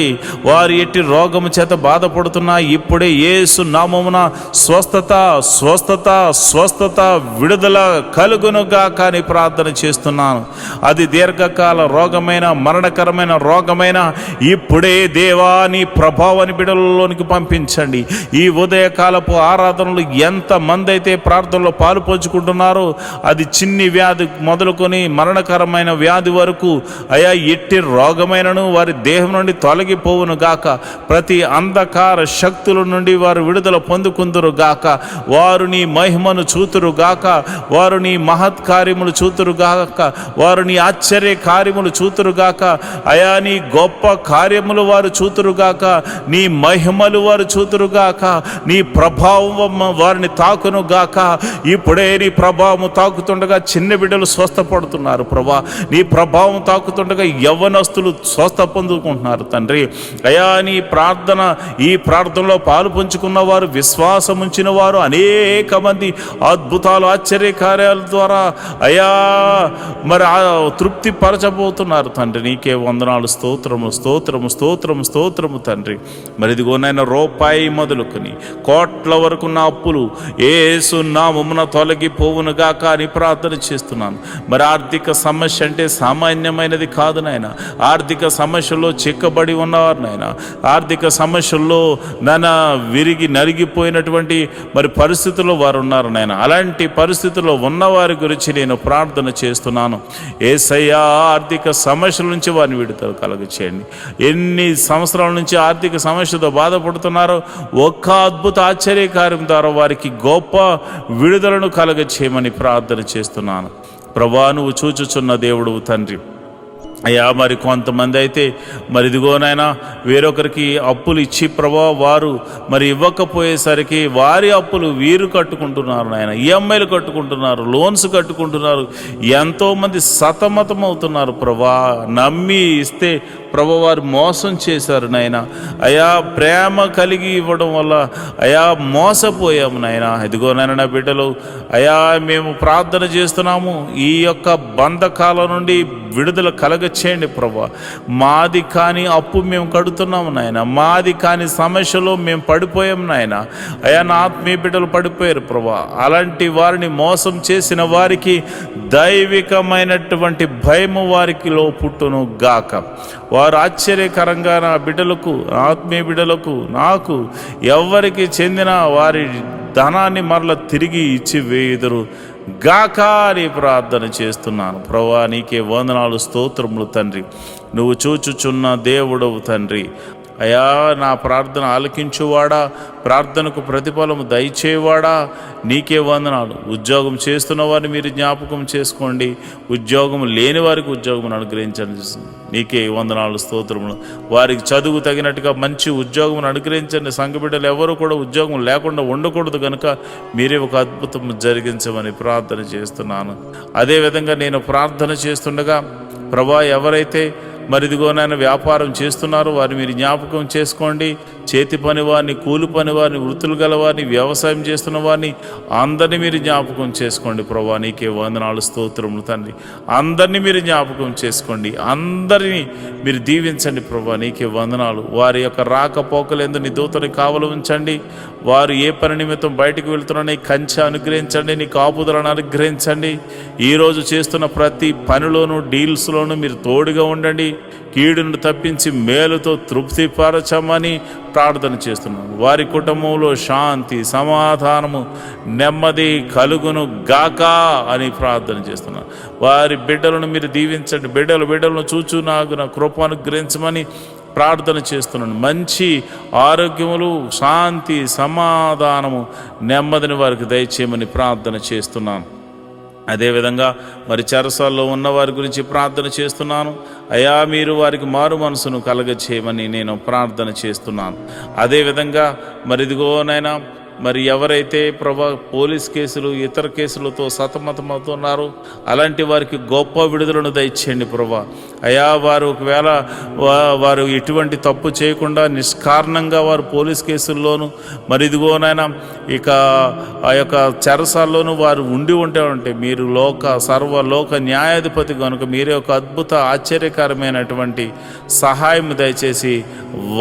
వారు ఎట్టి రోగము చేత బాధపడుతున్నా ఇప్పుడే యేసు నామమున స్వస్థత స్వస్థత స్వస్థత విడుదల కలుగునుగా కానీ ప్రార్థన చేస్తున్నాను. అది దీర్ఘకాల రోగమైన, మరణకరమైన రోగమైన ఇప్పుడే దేవా నీ ప్రభావాన్ని బిడ్డలలోనికి పంపించండి. ఈ ఉదయకాలపు ఆరాధనలు ఎంతమంది అయితే ప్రార్థనలో పాలు పంచుకుంటున్నారో అది చిన్ని వ్యాధి మొదలుకొని మరణకరమైన వ్యాధి వరకు అయా ఎట్టి రోగమైనను వారి దేహం నుండి తొలగిపోవును గాక. ప్రతి అంధకార శక్తుల నుండి వారు విడుదల పొందుకుందురు గాక. వారు నీ మహిమను చూతురు గాక. వారు నీ మహత్ కార్యములు చూతురు గాక. వారు నీ ఆశ్చర్య కార్యములు చూతురు గాక. అయా నీ గొప్ప కార్యములు వారు చూతురుగాక. నీ మహిమలు వారు చూతురుగాక. నీ ప్రభావం వారిని తాకును గాక. ఇప్పుడే నీ ప్రభావం తాకుతుండగా చిన్న బిడ్డలు స్వస్థపడుతున్నారు ప్రభా. నీ ప్రభావం తాకుతుండగా యవ్వనస్తులు స్వస్థ పొందుకుంటున్నారు తండ్రి. అయా నీ ప్రార్థన, ఈ ప్రార్థనలో పాలు పంచుకున్న వారు, విశ్వాసం ఉంచిన వారు అనేక మంది అద్భుతాలు, ఆశ్చర్య కార్యాల ద్వారా అయా మరి తృప్తి పరచబోతున్నారు తండ్రి. నీకే వందనాలు, స్తోత్రము స్తోత్రము స్తోత్రము స్తోత్రము తండ్రి. మరి ఇదిగోనైనా రూపాయి మొదలుకొని కోట్ల వరకు నా అప్పులు యేసు నామమున తొలగిపోవునుగా కానీ ప్రార్థన చేస్తున్నాను. మరి ఆర్థిక సమస్య అంటే సామాన్యమైనది కాదు నాయన. ఆర్థిక సమస్యల్లో చిక్కబడి ఉన్నవారు నాయన. ఆర్థిక సమస్యల్లో నాన్న విరిగి నలిగిపోయినటువంటి మరి పరిస్థితుల్లో వారు ఉన్నారు నాయన. అలాంటి పరిస్థితుల్లో ఉన్నవారి గురించి నేను ప్రార్థన చేస్తున్నాను. యేసయ్యా ఆర్థిక సమస్యల నుంచి వారిని విడుదల కలుగచేయండి. ఎన్ని సంవత్సరాల నుంచి ఆర్థిక సమస్యతో బాధపడుతున్నారో ఒక్క అద్భుత ఆశ్చర్యకార్యం ద్వారా వారికి గొప్ప విడుదలను కలుగచేయమని ప్రార్థన చేస్తున్నాను. ప్రభువా, నువ్వు చూచుచున్న దేవుడు తండ్రి. అయ్యా, మరి కొంతమంది అయితే మరి ఇదిగోనైనా వేరొకరికి అప్పులు ఇచ్చి ప్రభా వారు మరి ఇవ్వకపోయేసరికి వారి అప్పులు వీరు కట్టుకుంటున్నారు నాయన. ఈఎంఐలు కట్టుకుంటున్నారు, లోన్స్ కట్టుకుంటున్నారు. ఎంతోమంది సతమతం అవుతున్నారు ప్రభా. నమ్మి ఇస్తే ప్రభా వారు మోసం చేశారు నాయన. అయా, ప్రేమ కలిగి ఇవ్వడం వల్ల అయా మోసపోయాము నాయన. ఇదిగోనైనా నా బిడ్డలు అయా, మేము ప్రార్థన చేస్తున్నాము, ఈ యొక్క బంధకాల నుండి విడుదల కలగచేయండి ప్రభా. మాది కాని అప్పు మేము కడుతున్నాము నాయన, మాది కాని సమస్యలో మేము పడిపోయాము నాయన. అయా, నా ఆత్మీయ బిడ్డలు పడిపోయారు ప్రభా. అలాంటి వారిని మోసం చేసిన వారికి దైవికమైనటువంటి భయము వారికిలో పుట్టును గాక. వారు ఆశ్చర్యకరంగా నా బిడ్డలకు, ఆత్మీయ బిడ్డలకు, నాకు ఎవరికి చెందిన వారి ధనాన్ని మరల తిరిగి ఇచ్చి వేయుదురు గాక అని ప్రార్థన చేస్తున్నాను. ప్రభువా, నీకే వందనాలు, స్తోత్రములు తండ్రి. నువ్వు చూచుచున్న దేవుడవు తండ్రి. అయా, నా ప్రార్థన ఆలకించువాడా, ప్రార్థనకు ప్రతిఫలము దయచేవాడా, నీకే వందనాలు. ఉద్యోగం చేస్తున్న వారిని మీరు జ్ఞాపకం చేసుకోండి, ఉద్యోగం లేని వారికి ఉద్యోగం అనుగ్రహించండి. నీకే వందనాలు, స్తోత్రములు. వారికి చదువు తగినట్టుగా మంచి ఉద్యోగం అనుగ్రహించండి. సంఘ బిడ్డలు ఎవరు కూడా ఉద్యోగం లేకుండా ఉండకూడదు కనుక మీరే ఒక అద్భుతం జరిగించమని ప్రార్థన చేస్తున్నాను. అదేవిధంగా నేను ప్రార్థన చేస్తుండగా ప్రభా, ఎవరైతే మరిదిగోనైనా వ్యాపారం చేస్తున్నారు వారిని మీరు జ్ఞాపకం చేసుకోండి. చేతి పని వారిని, కూలి పని వారిని, వృత్తులు గల వారిని, వ్యవసాయం చేస్తున్న వారిని అందరినీ మీరు జ్ఞాపకం చేసుకోండి ప్రభా. నీకే వందనాలు, స్తోత్రములు తండ్రి. అందరినీ మీరు జ్ఞాపకం చేసుకోండి, అందరినీ మీరు దీవించండి ప్రభా. నీకే వందనాలు. వారి యొక్క రాకపోకలందు నీ దూతని కావలు ఉంచండి. వారు ఏ పని నిమిత్తం బయటకు వెళ్తున్నారో నీ కంచె అనుగ్రహించండి, నీ కాపుదలను అనుగ్రహించండి. ఈరోజు చేస్తున్న ప్రతి పనిలోనూ, డీల్స్లోనూ మీరు తోడుగా ఉండండి. కీడును తప్పించి మేలుతో తృప్తిపరచమని ప్రార్థన చేస్తున్నాను. వారి కుటుంబంలో శాంతి, సమాధానము, నెమ్మది కలుగును గాక అని ప్రార్థన చేస్తున్నాను. వారి బిడ్డలను మీరు దీవించండి. బిడ్డలను చూచు నాకు నా కృప అనుగ్రహించమని ప్రార్థన చేస్తున్నాను. మంచి ఆరోగ్యములు, శాంతి, సమాధానము, నెమ్మదిని వారికి దయచేయమని ప్రార్థన చేస్తున్నాను. అదేవిధంగా మరి చెరసాల్లో ఉన్న వారి గురించి ప్రార్థన చేస్తున్నాను. అయా, మీరు వారికి మారు మనసును కలగచేయమని నేను ప్రార్థన చేస్తున్నాను. అదేవిధంగా మరి ఇదిగోనైనా మరి ఎవరైతే ప్రభా పోలీస్ కేసులు, ఇతర కేసులతో సతమతమవుతున్నారో అలాంటి వారికి గొప్ప విడుదలను దయచేయండి ప్రభా. అయా, వారు ఒకవేళ వారు ఎటువంటి తప్పు చేయకుండా నిష్కారణంగా వారు పోలీస్ కేసుల్లోనూ మరి ఇదిగోనైనా ఇక ఆ యొక్క చెరసాల్లోనూ వారు ఉంటే మీరు సర్వలోక న్యాయాధిపతి కనుక మీరే ఒక అద్భుత ఆశ్చర్యకరమైనటువంటి సహాయం దయచేసి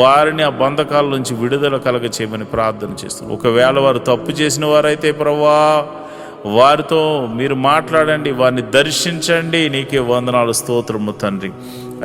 వారిని ఆ బంధకాల నుంచి విడుదల కలగచేయమని ప్రార్థన చేస్తున్నాం. ఒకవేళ వారు తప్పు చేసిన వారైతే ప్రభువా వారితో మీరు మాట్లాడండి, వారిని దర్శించండి. నీకే వందనాలు, స్తోత్రము తండ్రి.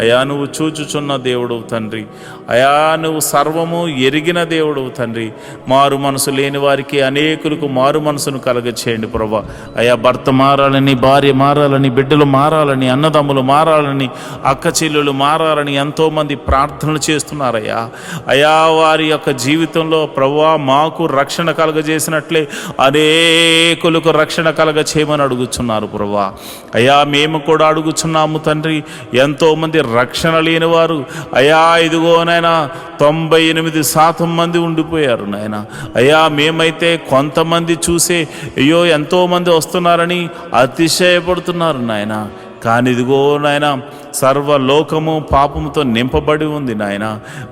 అయా, నువ్వు చూచుచున్న దేవుడవు తండ్రి. అయా, నువ్వు సర్వము ఎరిగిన దేవుడవు తండ్రి. మారు మనసు లేని వారికి అనేకులకు మారు మనసును కలగచేయండి ప్రభా. అయా, భర్త మారాలని, భార్య మారాలని, బిడ్డలు మారాలని, అన్నదమ్ములు మారాలని, అక్క చెల్లెలు మారాలని ఎంతోమంది ప్రార్థనలు చేస్తున్నారయ్యా. అయా, వారి యొక్క జీవితంలో ప్రభువా మాకు రక్షణ కలగజేసినట్లే అనేకులకు రక్షణ కలగచేయమని అడుగుచున్నారు ప్రభువా. అయా, మేము కూడా అడుగుచున్నాము తండ్రి. ఎంతోమంది రక్షణ లేని వారు అయా ఇదిగోనైనా 98% మంది ఉండిపోయారు నాయన. అయ్యా, మేమైతే కొంతమంది చూసే అయ్యో ఎంతోమంది వస్తున్నారని అతిశయపడుతున్నారు నాయన. కానీ ఇదిగో నాయన, సర్వలోకము పాపముతో నింపబడి ఉంది నాయన.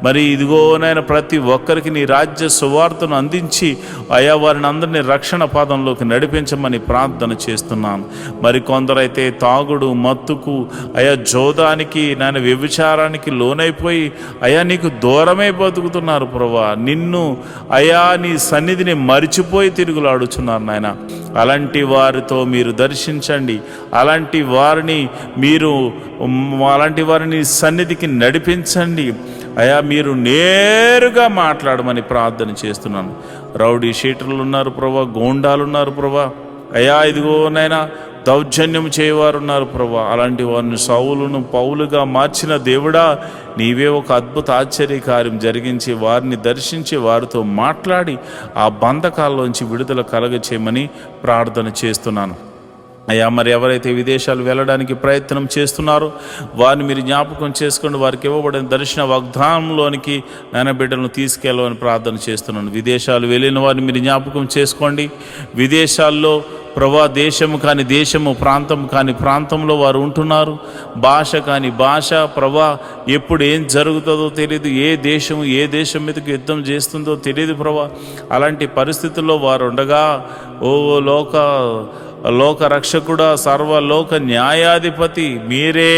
మరి ఇదిగో నాయన, ప్రతి ఒక్కరికి నీ రాజ్య సువార్తను అందించి అయా వారిని అందరినీ రక్షణ పాదంలోకి నడిపించమని ప్రార్థన చేస్తున్నాను. మరి కొందరైతే తాగుడు, మత్తుకు, అయా జోదానికి, నాయన వ్యభిచారానికి లోనైపోయి అయా నీకు దూరమే బతుకుతున్నారు ప్రభా. నిన్ను అయా నీ సన్నిధిని మరిచిపోయి తిరుగులాడుచున్నారు నాయన. అలాంటి వారితో మీరు దర్శించండి. అలాంటి వారిని సన్నిధికి నడిపించండి. అయా, మీరు నేరుగా మాట్లాడమని ప్రార్థన చేస్తున్నాను. రౌడీ షీటర్లు ఉన్నారు ప్రభా, గోండాలు ఉన్నారు ప్రభా. అయా ఇదిగో నాయనా, దౌర్జన్యం చేయవారు ఉన్నారు ప్రభా. అలాంటి వారిని సౌలును పౌలుగా మార్చిన దేవుడా, నీవే ఒక అద్భుత ఆశ్చర్యకార్యం జరిగించి వారిని దర్శించి వారితో మాట్లాడి ఆ బంధకాల్లోంచి విడుదల కలగచేయమని ప్రార్థన చేస్తున్నాను. అయ్యా, మరి ఎవరైతే విదేశాలు వెళ్ళడానికి ప్రయత్నం చేస్తున్నారో వారిని మీరు జ్ఞాపకం చేసుకోండి. వారికి ఇవ్వబడిన దర్శన వాగ్దానంలోనికి నాయన బిడ్డలను తీసుకెళ్ళమని ప్రార్థన చేస్తున్నాను. విదేశాలు వెళ్ళిన వారిని మీరు జ్ఞాపకం చేసుకోండి. విదేశాల్లో ప్రభా దేశము కాని దేశము, ప్రాంతం కాని ప్రాంతంలో వారు ఉంటున్నారు. భాష కాని భాష ప్రభా, ఎప్పుడు ఏం జరుగుతుందో తెలియదు. ఏ దేశం మీదకి యుద్ధం చేస్తుందో తెలియదు ప్రభా. అలాంటి పరిస్థితుల్లో వారు ఉండగా, ఓ లోక రక్షకుడా, సర్వలోక న్యాయాధిపతి మీరే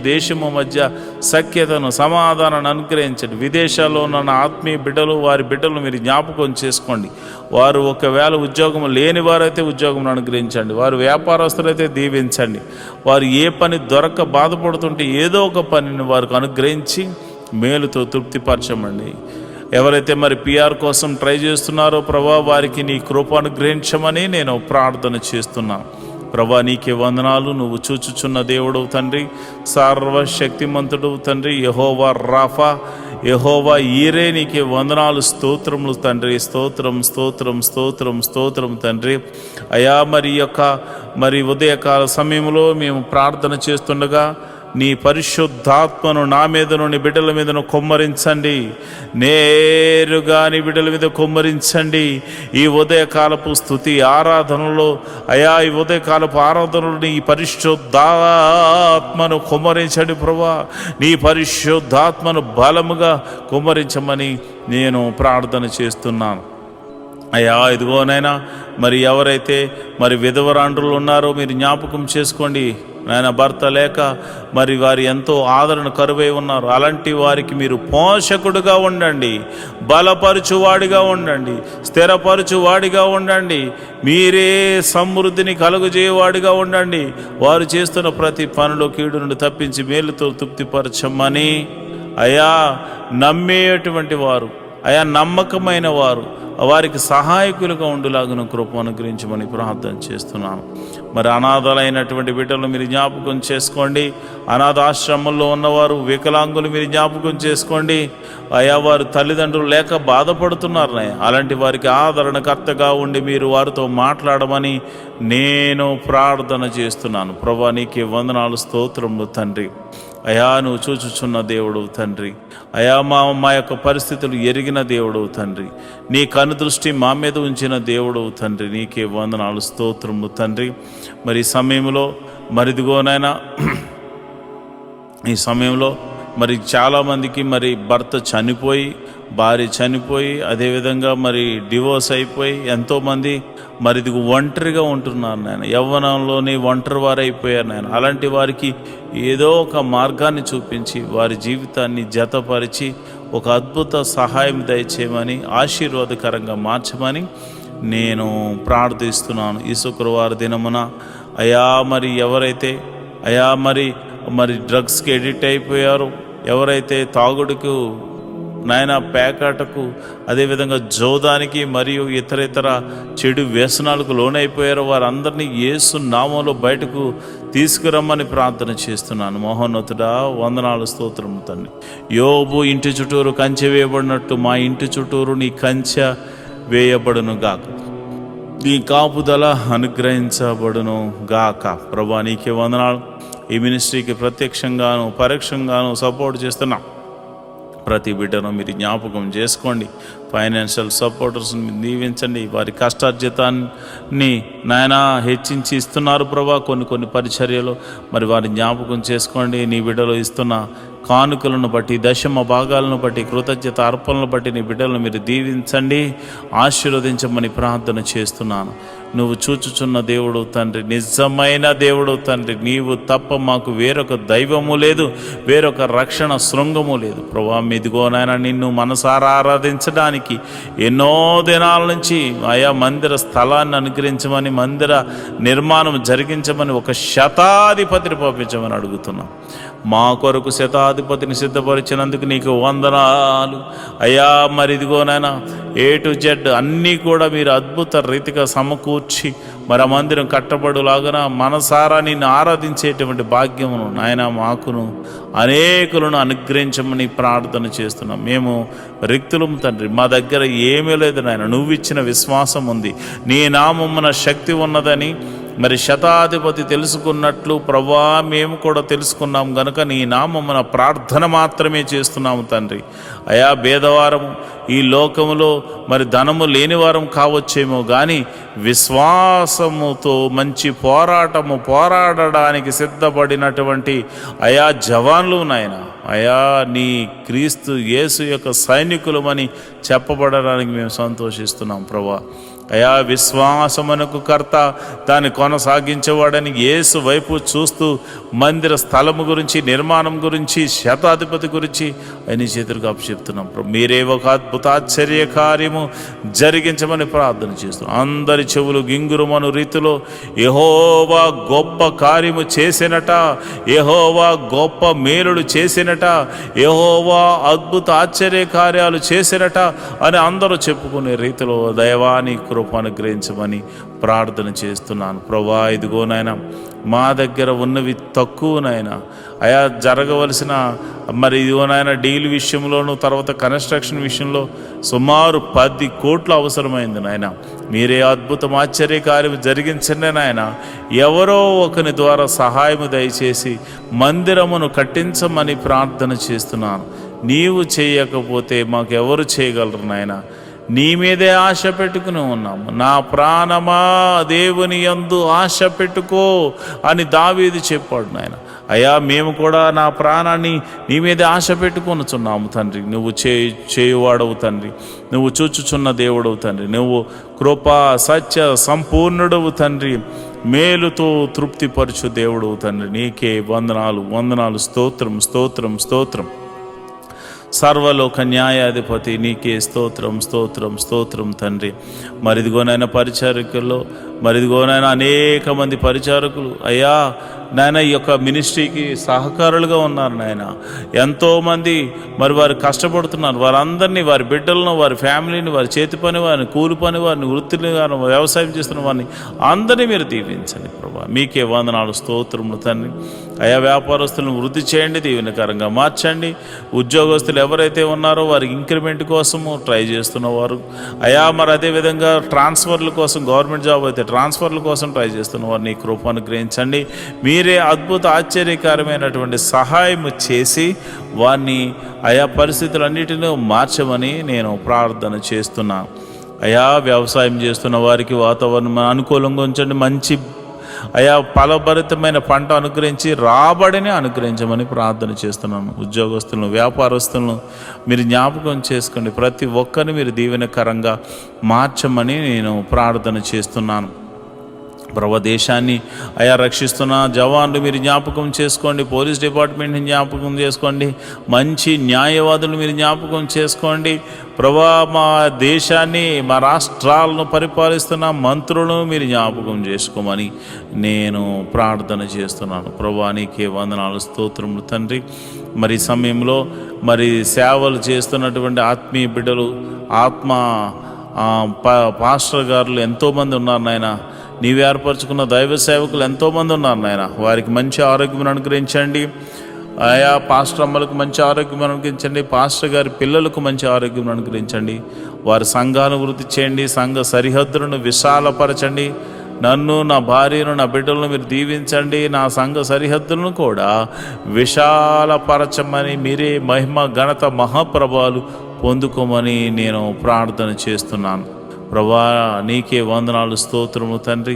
దేశము మధ్య సఖ్యతను, సమాధానాన్ని అనుగ్రహించండి. విదేశాల్లో ఉన్న ఆత్మీయ బిడ్డలు, వారి బిడ్డలు మీరు జ్ఞాపకం చేసుకోండి. వారు ఒకవేళ ఉద్యోగం లేని వారైతే ఉద్యోగం అనుగ్రహించండి. వారు వ్యాపారస్తులైతే దీవించండి. వారు ఏ పని దొరక్క బాధపడుతుంటే ఏదో ఒక పనిని వారికి అనుగ్రహించి మేలుతో తృప్తిపరచమండి. ఎవరైతే మరి పిఆర్ కోసం ట్రై చేస్తున్నారో ప్రభా, వారికి నీ కృప అనుగ్రహించమని నేను ప్రార్థన చేస్తున్నాను. ప్రభా, నీకే వందనాలు. నువ్వు చూచుచున్న దేవుడవు తండ్రి, సర్వశక్తిమంతుడు తండ్రి, యెహోవా రాఫా, యెహోవా ఈరే, నీకే వందనాలు, స్తోత్రములు తండ్రి. స్తోత్రం తండ్రి. అయా, మరి ఉదయకాల సమయంలో మేము ప్రార్థన చేస్తుండగా నీ పరిశుద్ధాత్మను నా మీదను, నీ బిడ్డల మీదను కుమ్మరించండి. నేరుగా నీ బిడ్డల మీద కుమ్మరించండి. ఈ ఉదయకాలపు స్తుతి ఆరాధనలో అయా, ఈ ఉదయకాలపు ఆరాధనలో నీ పరిశుద్ధాత్మను కుమ్మరించండి ప్రభా. నీ పరిశుద్ధాత్మను బలముగా కుమ్మరించమని నేను ప్రార్థన చేస్తున్నాను. అయ్యా, ఇదిగోనైనా మరి ఎవరైతే మరి విధవరాండ్రులు ఉన్నారో మీరు జ్ఞాపకం చేసుకోండి. నాయన, భర్త లేక మరి వారు ఎంతో ఆదరణ కరువై ఉన్నారు. అలాంటి వారికి మీరు పోషకుడుగా ఉండండి, బలపరచువాడిగా ఉండండి, స్థిరపరచువాడిగా ఉండండి. మీరే సమృద్ధిని కలుగజేయవాడిగా ఉండండి. వారు చేస్తున్న ప్రతి పనిలో కీడు నుండి తప్పించి మేలుతో తృప్తిపరచమని అయా, నమ్మేటువంటి వారు, అయా నమ్మకమైన వారు, వారికి సహాయకులుగా ఉండులాగున కృప అనుగ్రహించమని ప్రార్థన చేస్తున్నాను. మరి అనాథలైనటువంటి బిడ్డలు మీరు జ్ఞాపకం చేసుకోండి. అనాథాశ్రమంలో ఉన్నవారు, వికలాంగులు మీరు జ్ఞాపకం చేసుకోండి. అయా, వారు తల్లిదండ్రులు లేక బాధపడుతున్నారు. అలాంటి వారికి ఆదరణకర్తగా ఉండి మీరు వారితో మాట్లాడమని నేను ప్రార్థన చేస్తున్నాను. ప్రభా, నీకే వందనాలు, స్తోత్రములు తండ్రి. అయా, నువ్వు చూచుచున్న దేవుడవు తండ్రి. అయా, మా యొక్క పరిస్థితులు ఎరిగిన దేవుడవు తండ్రి. నీ కనుదృష్టి మా మీద ఉంచిన దేవుడవు తండ్రి. నీకే వందనాలు, స్తోత్రములు తండ్రి. మరి ఈ సమయంలో మరిదిగోనైనా ఈ సమయంలో మరి చాలామందికి మరి భర్త చనిపోయి, భార్య చనిపోయి, అదేవిధంగా మరి డివోర్స్ అయిపోయి ఎంతోమంది మరి ఇది ఒంటరిగా ఉంటున్నారు నాయన. యవ్వనంలోనే ఒంటరి వారు అయిపోయారు నాయన. అలాంటి వారికి ఏదో ఒక మార్గాన్ని చూపించి వారి జీవితాన్ని జతపరిచి ఒక అద్భుత సహాయం దయచేయమని, ఆశీర్వాదకరంగా మార్చమని నేను ప్రార్థిస్తున్నాను. ఈ శుక్రవారం దినమున అయా, మరి ఎవరైతే అయా మరి డ్రగ్స్కి ఎడిక్ట్ అయిపోయారో, ఎవరైతే తాగుడుకు నాయన, పేకాటకు, అదేవిధంగా జోదానికి మరియు ఇతర చెడు వ్యసనాలకు లోనైపోయారో వారందరినీ యేసు నామంలో బయటకు తీసుకురమ్మని ప్రార్థన చేస్తున్నాను. మహోన్నతుడా, వందనాలు, స్తోత్రము తండ్రి. యోబు ఇంటి చుట్టూరు కంచె వేయబడినట్టు మా ఇంటి చుట్టూరు నీ కంచె వేయబడును గాక, నీ కాపుదల అనుగ్రహించబడును గాక. ప్రభా, నీకే వందనాలు. ఈ మినిస్ట్రీకి ప్రత్యక్షంగాను పరోక్షంగాను సపోర్ట్ చేస్తున్నా ప్రతి బిడ్డను మీరు జ్ఞాపకం చేసుకోండి. ఫైనాన్షియల్ సపోర్టర్స్ని మీరు దీవించండి. వారి కష్టార్జితాన్ని నాయన హెచ్చించి ఇస్తున్నారు ప్రభా. కొన్ని పరిచర్యలు మరి వారి జ్ఞాపకం చేసుకోండి. నీ బిడ్డలు ఇస్తున్న కానుకలను బట్టి, దశమ భాగాలను బట్టి, కృతజ్ఞత అర్పణలను బట్టి నీ బిడ్డలను మీరు దీవించండి, ఆశీర్వదించమని ప్రార్థన చేస్తున్నాను. నువ్వు చూచుచున్న దేవుడు తండ్రి, నిజమైన దేవుడు తండ్రి. నీవు తప్ప మాకు వేరొక దైవము లేదు, వేరొక రక్షణ శృంగము లేదు ప్రభా. ఇదిగోనైనా నిన్ను మనసారా ఆరాధించడానికి ఎన్నో దినాల నుంచి ఆయా మందిర స్థలాన్ని అనుగ్రహించమని, మందిర నిర్మాణం జరిగించమని ఒక శతాధిపతిని పంపించమని అడుగుతున్నాం. మా కొరకు శతాధిపతిని సిద్ధపరిచినందుకు నీకు వందనాలు అయ్యా. మరి ఇదిగోనైనా A to Z అన్నీ కూడా మీరు అద్భుత రీతిగా సమకూర్చి మరి ఆ మందిరం కట్టబడులాగా మనసారా నిన్ను ఆరాధించేటువంటి భాగ్యమును నాయన మాకును అనేకులను అనుగ్రహించమని ప్రార్థన చేస్తున్నాం. మేము రిక్తులం తండ్రి, మా దగ్గర ఏమీ లేదు నాయన, నువ్వు ఇచ్చిన విశ్వాసం ఉంది, నీ నామమున శక్తి ఉన్నదని మరి శతాధిపతి తెలుసుకున్నట్లు ప్రభా మేము కూడా తెలుసుకున్నాం గనుక నీ నామమున ప్రార్థన మాత్రమే చేస్తున్నాము తండ్రి. అయా భేదవారము ఈ లోకములో మరి ధనము లేనివారం కావచ్చేమో కానీ విశ్వాసముతో మంచి పోరాడడానికి సిద్ధపడినటువంటి అయా జవాన్లు నాయన, అయా నీ క్రీస్తు యేసు యొక్క సైనికులమని చెప్పబడడానికి మేము సంతోషిస్తున్నాం ప్రభా. అయా విశ్వాసమునకు కర్త, దాన్ని కొనసాగించేవాడని యేసు వైపు చూస్తూ మందిర స్థలము గురించి, నిర్మాణం గురించి, శతాధిపతి గురించి అని చేతులకు అప్పచెప్తున్నాం. మీరే ఒక అద్భుత ఆశ్చర్య కార్యము జరిగించమని ప్రార్థన చేస్తున్నాం. అందరి చెవులు గింగురుమను రీతిలో యెహోవా గొప్ప కార్యము చేసినట, యెహోవా గొప్ప మేలులు చేసినట, యెహోవా అద్భుత ఆశ్చర్య కార్యాలు చేసినట అని అందరూ చెప్పుకునే రీతిలో దైవాన్ని కృప అనుగ్రహించమని ప్రార్థన చేస్తున్నాను ప్రభా. ఇదిగో నాయన, మా దగ్గర ఉన్నవి తక్కువ నాయన, అయా జరగవలసిన మరి ఇదిగో నాయన డీల్ విషయంలోనూ తర్వాత కన్స్ట్రక్షన్ విషయంలో సుమారు 10 కోట్లు అవసరమైంది నాయన. మీరే అద్భుతం ఆశ్చర్య కార్యం జరిగించండి నాయన. ఎవరో ఒకని ద్వారా సహాయము దయచేసి మందిరమును కట్టించమని ప్రార్థన చేస్తున్నాను. నీవు చేయకపోతే మాకెవరు చేయగలరు నాయన? నీ మీదే ఆశ పెట్టుకుని ఉన్నాము. నా ప్రాణమా దేవుని యందు ఆశ పెట్టుకో అని దావీదు చెప్పాడు నాయన. అయ్యా మేము కూడా నా ప్రాణాన్ని నీ మీదే ఆశ పెట్టుకొనుచున్నాము తండ్రి. నువ్వు చేయువాడవు తండ్రి, నువ్వు చూచుచున్న దేవుడవు తండ్రి, నువ్వు కృపా సత్య సంపూర్ణుడవు తండ్రి, మేలుతో తృప్తిపరచు దేవుడవు తండ్రి. నీకే వందనాలు, స్తోత్రం. సర్వలోక న్యాయాధిపతి నీకే స్తోత్రం తండ్రి. మరిదిగోనైనా పరిచారకుల్లో మరిదిగోనైనా అనేక మంది పరిచారకులు అయ్యా నాయన ఈ యొక్క మినిస్ట్రీకి సహకారులుగా ఉన్నారు నాయన. ఎంతోమంది మరి వారు కష్టపడుతున్నారు. వారందరినీ, వారి బిడ్డలను, వారి ఫ్యామిలీని, వారి చేతి పని వారిని, కూలి పని వారిని, వృత్తిని వారిని, వ్యవసాయం చేస్తున్న వారిని అందరినీ మీరు దీవించండి ప్రభా. మీకే వందనాలు, స్తోత్రములు తండ్రి. అయా వ్యాపారస్తులను వృద్ధి చేయండి, దీవెనకరంగా మార్చండి. ఉద్యోగస్తులు ఎవరైతే ఉన్నారో వారికి ఇంక్రిమెంట్ కోసము ట్రై చేస్తున్నవారు అయా, మరి అదేవిధంగా ట్రాన్స్ఫర్ల కోసం, గవర్నమెంట్ జాబ్ అయితే ట్రాన్స్ఫర్ల కోసం ట్రై చేస్తున్నవారు నీ కృపను గ్రహించండి. మీరే అద్భుత ఆశ్చర్యకరమైనటువంటి సహాయం చేసి వారిని ఆయా పరిస్థితులన్నిటినీ మార్చమని నేను ప్రార్థన చేస్తున్నాను. అయా వ్యవసాయం చేస్తున్న వారికి వాతావరణం అనుకూలంగా ఉంచండి. మంచి అయా ఫలభరితమైన పంట అనుగ్రహించి రాబడిని అనుగ్రహించమని ప్రార్థన చేస్తున్నాను. ఉద్యోగస్తులను, వ్యాపారస్తులను మీరు జ్ఞాపకం చేసుకోండి. ప్రతి ఒక్కరిని మీరు దీవెనకరంగా మార్చమని నేను ప్రార్థన చేస్తున్నాను. ప్రభు దేశాన్ని అయా రక్షిస్తున్న జవాన్లు మీరు జ్ఞాపకం చేసుకోండి. పోలీస్ డిపార్ట్మెంట్ని జ్ఞాపకం చేసుకోండి. మంచి న్యాయవాదులు మీరు జ్ఞాపకం చేసుకోండి. ప్రభా మా దేశాన్ని, మా రాష్ట్రాలను పరిపాలిస్తున్న మంత్రులను మీరు జ్ఞాపకం చేసుకోమని నేను ప్రార్థన చేస్తున్నాను. ప్రభా నీకే వందనాలు, స్తోత్రములు తండ్రి. మరి సమయంలో మరి సేవలు చేస్తున్నటువంటి ఆత్మీయ బిడ్డలు, పాస్టర్ గారులు ఎంతోమంది ఉన్నారు నాయన. నీవు ఏర్పరచుకున్న దైవ సేవకులు ఎంతోమంది ఉన్నారు నాయన. వారికి మంచి ఆరోగ్యం అనుగ్రహించండి. ఆయా పాస్టర్ అమ్మలకు మంచి ఆరోగ్యం అనుగ్రహించండి. పాస్టర్ గారి పిల్లలకు మంచి ఆరోగ్యం అనుగ్రహించండి. వారి సంఘాలను వృద్ధి చేయండి. సంఘ సరిహద్దులను విశాలపరచండి. నన్ను, నా భార్యను, నా బిడ్డలను మీరు దీవించండి. నా సంఘ సరిహద్దులను కూడా విశాలపరచమని, మీరే మహిమ, ఘనత, మహాప్రభావాలు పొందుకోమని నేను ప్రార్థన చేస్తున్నాను. ప్రభా నీకే వందనాలు, స్తోత్రము తండ్రి.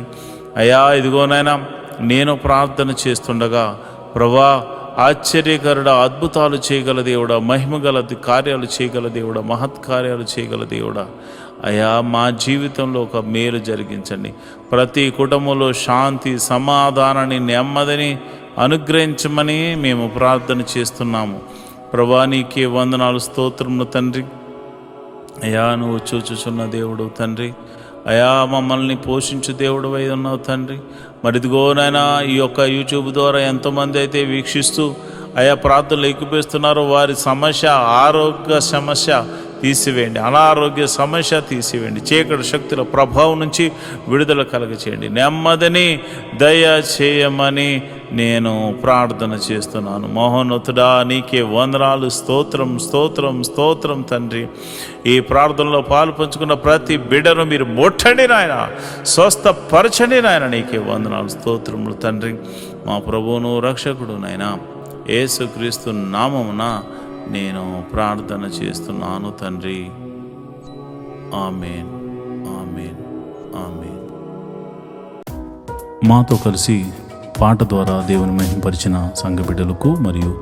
అయ్యా ఇదిగోనైనా నేను ప్రార్థన చేస్తుండగా ప్రభా ఆశ్చర్యకరుడా, అద్భుతాలు చేయగల దేవుడా, మహిమగల కార్యాలు చేయగల దేవుడా, మహత్కార్యాలు చేయగల దేవుడా, అయ్యా మా జీవితంలో ఒక మేలు జరిగించండి. ప్రతి కుటుంబంలో శాంతి, సమాధానాన్ని, నెమ్మదిని అనుగ్రహించమని మేము ప్రార్థన చేస్తున్నాము. ప్రభా నీకే వందనాలు, స్తోత్రములు తండ్రి. అయ్యా నువ్వు చూచుచున్న దేవుడు తండ్రి. అయా మమ్మల్ని పోషించు దేవుడు అయి ఉన్నావు తండ్రి. మరి ఇదిగోనైనా ఈ యొక్క యూట్యూబ్ ద్వారా ఎంతోమంది అయితే వీక్షిస్తూ అయా ప్రార్థనలు ఎక్కిపిస్తున్నారో వారి సమస్య, ఆరోగ్య సమస్య తీసివేయండి, అనారోగ్య సమస్య తీసివేయండి, చీకటి శక్తుల ప్రభావం నుంచి విడుదల కలగచేయండి, నెమ్మదిని దయచేయమని నేను ప్రార్థన చేస్తున్నాను. మహోన్నతుడా, నీకే వందనాలు. స్తోత్రం స్తోత్రం స్తోత్రం తండ్రి. ఈ ప్రార్థనలో పాలు పంచుకున్న ప్రతి బిడ్డను మీరు ముట్టండి నాయన, స్వస్థపరచండి నాయన. నీకే వందనాలు స్తోత్రములు తండ్రి. మా ప్రభువును రక్షకుడు నాయన యేసుక్రీస్తు నామమున నేను ప్రార్థన చేస్తున్నాను తండ్రి. ఆమేన్, ఆమేన్, ఆమేన్. మాతో కలిసి పాట ద్వారా దేవుని మహింపరిచిన సంఘ బిడ్డలకు మరియు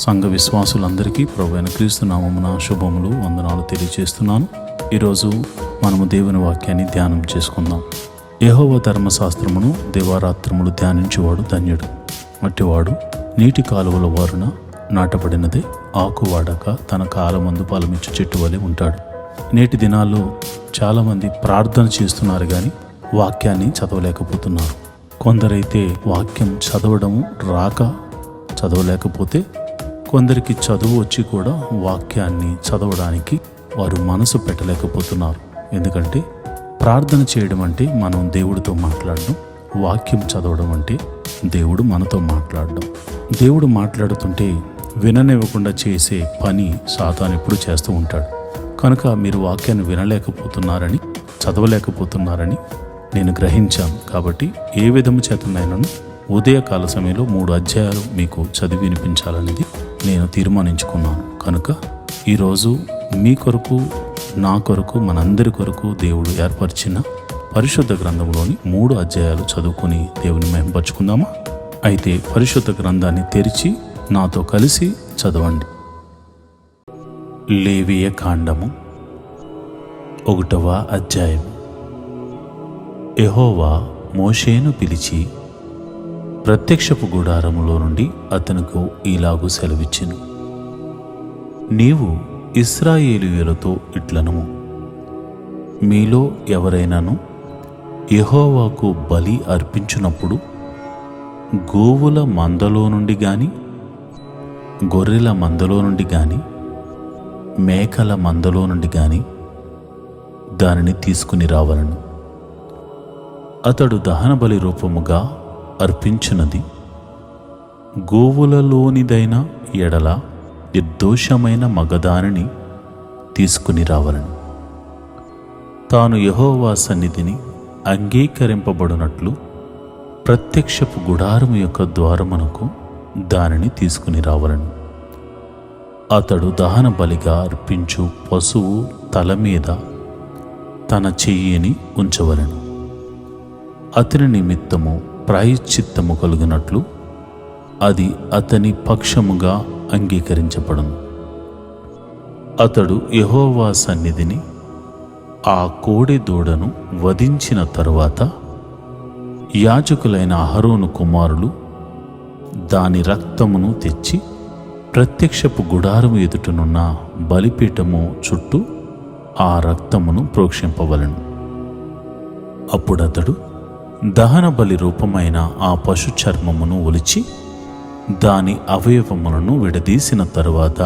సంఘ విశ్వాసులందరికీ ప్రభువైన క్రీస్తు నామమున శుభములు, వందనాలు తెలియజేస్తున్నాను. ఈరోజు మనము దేవుని వాక్యాన్ని ధ్యానం చేసుకుందాం. యెహోవా ధర్మశాస్త్రమును దివారాత్రములు ధ్యానించేవాడు ధన్యుడు. మట్టివాడు నీటి కాలువల వారున నాటబడినదే, ఆకు వాడక తన కాలమందు ఫలమిచ్చు చెట్టు వలె ఉంటాడు. నేటి దినాల్లో చాలామంది ప్రార్థన చేస్తున్నారు కానీ వాక్యాన్ని చదవలేకపోతున్నారు. కొందరైతే వాక్యం చదవడం రాక చదవలేకపోతే, కొందరికి చదువు వచ్చి కూడా వాక్యాన్ని చదవడానికి వారు మనసు పెట్టలేకపోతున్నారు. ఎందుకంటే ప్రార్థన చేయడం అంటే మనం దేవుడితో మాట్లాడడం, వాక్యం చదవడం అంటే దేవుడు మనతో మాట్లాడడం. దేవుడు మాట్లాడుతుంటే విననివ్వకుండా చేసే పని సాతాను ఎప్పుడు చేస్తూ ఉంటాడు. కనుక మీరు వాక్యాన్ని వినలేకపోతున్నారని, చదవలేకపోతున్నారని నేను గ్రహించాను. కాబట్టి ఏ విధము చేతనైనాను ఉదయకాల సమయంలో 3 అధ్యాయాలు మీకు చదివి వినిపించాలనేది నేను తీర్మానించుకున్నాను. కనుక ఈరోజు మీ కొరకు, నా కొరకు, మనందరి కొరకు దేవుడు ఏర్పరిచిన పరిశుద్ధ గ్రంథంలోని 3 అధ్యాయాలు చదువుకొని దేవుని మహింపరచుకుందామా? అయితే పరిశుద్ధ గ్రంథాన్ని తెరిచి నాతో కలిసి చదవండి. లేవియ కాండము 1వ అధ్యాయం. యెహోవా మోషేను పిలిచి ప్రత్యక్షపు గుడారములో నుండి అతనికి ఇలాగు సెలవిచ్చెను. నీవు ఇశ్రాయేలీయులతో ఇట్లనము, మీలో ఎవరైనాను యెహోవాకు బలి అర్పించినప్పుడు గోవుల మందలో నుండి గాని, గొర్రెల మందలో నుండి గాని, మేకల మందలో నుండి గాని దానిని తీసుకుని రావలను. అతడు దహనబలి రూపముగా అర్పించినది గోవులలోనిదైన ఎడల నిర్దోషమైన మగదానిని తీసుకుని రావలను. తాను యెహోవా సన్నిధిని అంగీకరింపబడినట్లు ప్రత్యక్షపు గుడారము యొక్క ద్వారమునకు దానిని తీసుకుని రావలను. అతడు దహన బలిగా అర్పించు పశువు తల మీద తన చెయ్యిని ఉంచవలను. అతని నిమిత్తము ప్రాయశ్చిత్తము కలుగునట్లు అది అతని పక్షముగా అంగీకరించబడును. అతడు యెహోవా సన్నిధిని ఆ కోడె దూడను వధించిన తరువాత యాజకులైన అహరోను కుమారులు దాని రక్తమును తెచ్చి ప్రత్యక్షపు గుడారము ఎదుటనున్న బలిపీఠము చుట్టూ ఆ రక్తమును ప్రోక్షింపవలను. అప్పుడతడు దహన బలి రూపమైన ఆ పశు చర్మమును ఒలిచి దాని అవయవములను విడదీసిన తరువాత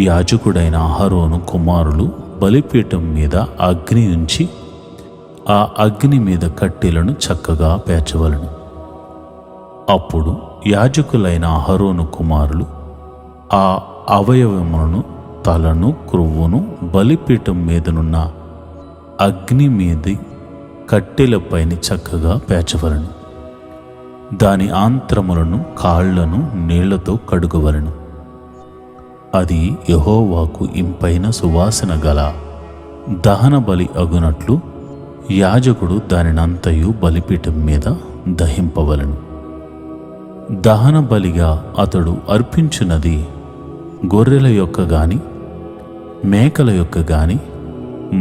యాజకుడైన అహరోను కుమారులు బలిపీఠం మీద అగ్ని ఉంచి ఆ అగ్ని మీద కట్టెలను చక్కగా పేర్చవలను. అప్పుడు యాజకులైన అహరోను కుమారులు ఆ అవయవములను, తలను, క్రొవ్వును బలిపీఠం మీదనున్న అగ్ని మీది కట్టెలపైన చక్కగా పేర్చవలను. దాని ఆంత్రములను, కాళ్లను నీళ్లతో కడుగవలను. అది యెహోవాకు ఇంపైన సువాసన గల దహన బలి అగునట్లు యాజకుడు దానినంతయు బలిపీఠం మీద దహింపవలను. దహన బలిగా అతడు అర్పించున్నది గొర్రెల యొక్క గాని, మేకల యొక్క గాని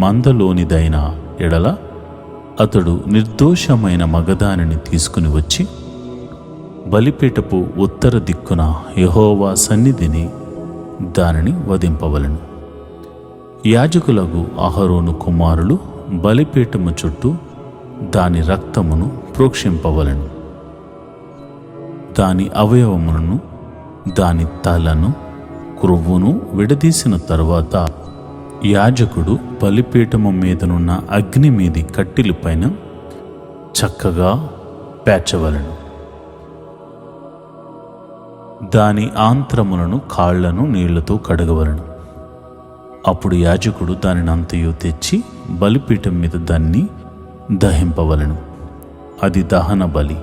మందలోనిదైన ఎడల అతడు నిర్దోషమైన మగదానిని తీసుకుని వచ్చి బలిపీఠపు ఉత్తర దిక్కున యెహోవా సన్నిధిని దానిని వధింపవలను. యాజకులకు అహరోను కుమారులు బలిపీఠము చుట్టూ దాని రక్తమును ప్రోక్షింపవలను. దాని అవయవములను, దాని తలను, క్రొవ్వును విడదీసిన తరువాత యాజకుడు బలిపీఠము మీదనున్న అగ్ని మీది కట్టెలపైన చక్కగా పేర్చవలెను. దాని ఆంత్రములను కాళ్లను నీళ్లతో కడగవలెను. అప్పుడు యాజకుడు దానినంతయు తెచ్చి బలిపీఠం మీద దాన్ని దహింపవలెను. అది దహన బలి,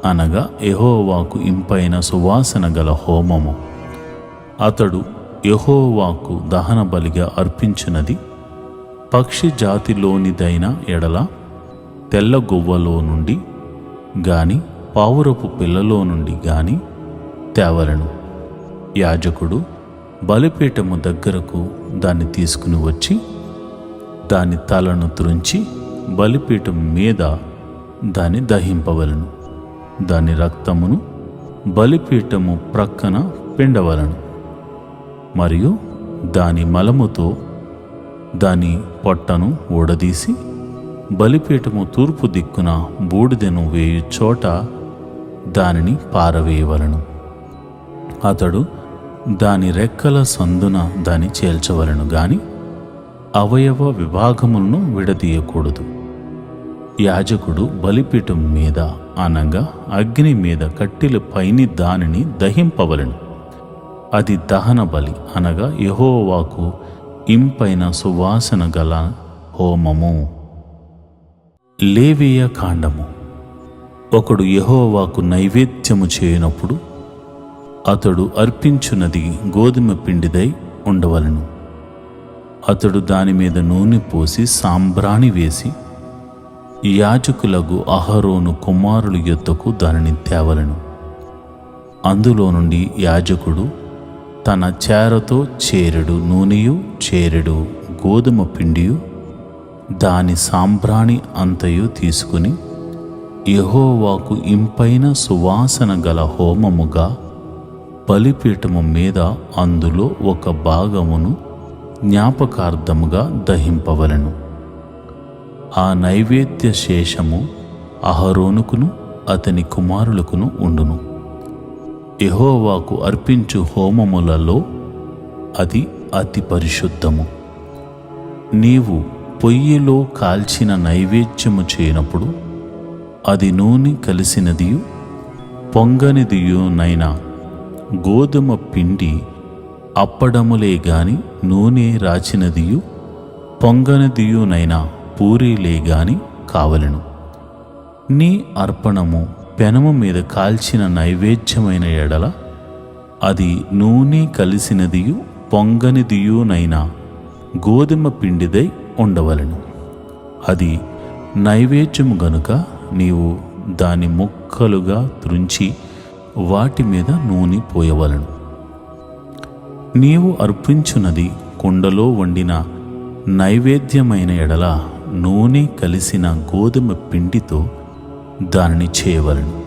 అనగా యెహోవాకు ఇంపైన సువాసన గల హోమము. అతడు యెహోవాకు దహన బలిగా అర్పించినది పక్షి జాతిలోనిదైన ఎడల తెల్ల గువ్వలో నుండి గాని పావురపు పిల్లలో నుండి గాని తేవలను. యాజకుడు బలిపీఠము దగ్గరకు దాన్ని తీసుకుని వచ్చి దాని తలను త్రుంచి బలిపీఠం మీద దాన్ని దహింపవలను. దాని రక్తమును బలిపీఠము ప్రక్కన పిండవలను. మరియు దాని మలముతో దాని పొట్టను ఊడదీసి బలిపీఠము తూర్పు దిక్కున బూడిదెను వేయు చోట దానిని పారవేయవలను. అతడు దాని రెక్కల సందున దాన్ని చేల్చవలను గాని అవయవ విభాగములను విడదీయకూడదు. యాజకుడు బలిపీఠం మీద అనగా అగ్ని మీద కట్టెల పైని దానిని దహింపవలను. అది దహన బలి, అనగా యెహోవాకు ఇంపైన సువాసన గల హోమము. లేవీయ కాండము. ఒకడు యెహోవాకు నైవేద్యము చేయనప్పుడు అతడు అర్పించున్నది గోధుమ పిండిదై ఉండవలను. అతడు దాని మీద నూనె పోసి సాంబ్రాణి వేసి యాజకులగు అహరోను కుమారుల యొద్దకు దానిని తేవలను. అందులో నుండి యాజకుడు తన చేరతో చేరెడు నూనెయు చేరెడు గోధుమ పిండియు దాని సాంబ్రాణి అంతయు తీసుకుని యెహోవాకు ఇంపైన సువాసన గల హోమముగా బలిపీఠము మీద అందులో ఒక భాగమును జ్ఞాపకార్థముగా దహింపవలెను. ఆ నైవేద్య శేషము అహరోనుకును అతని కుమారులకును ఉండును. యెహోవాకు అర్పించు హోమములలో అది అతి పరిశుద్ధము. నీవు పొయ్యిలో కాల్చిన నైవేద్యము చేయనప్పుడు అది నూనె కలిసినదియు పొంగనిదియునైన గోధుమ పిండి అప్పడములే గాని నూనె రాచినదియు పొంగనిదియునైన పూరీలే గాని కావలెను. నీ అర్పణము పెనము మీద కాల్చిన నైవేద్యమైన ఎడల అది నూనె కలిసినదియు పొంగనిదియునైన గోధుమ పిండిదై ఉండవలెను. అది నైవేద్యము గనుక నీవు దాని ముక్కలుగా త్రుంచి వాటి మీద నూనె పోయవలను. నీవు అర్పించున్నది కుండలో వండిన నైవేద్యమైన ఎడల నూనె కలిసిన గోధుమ పిండితో దానిని చేయవలను.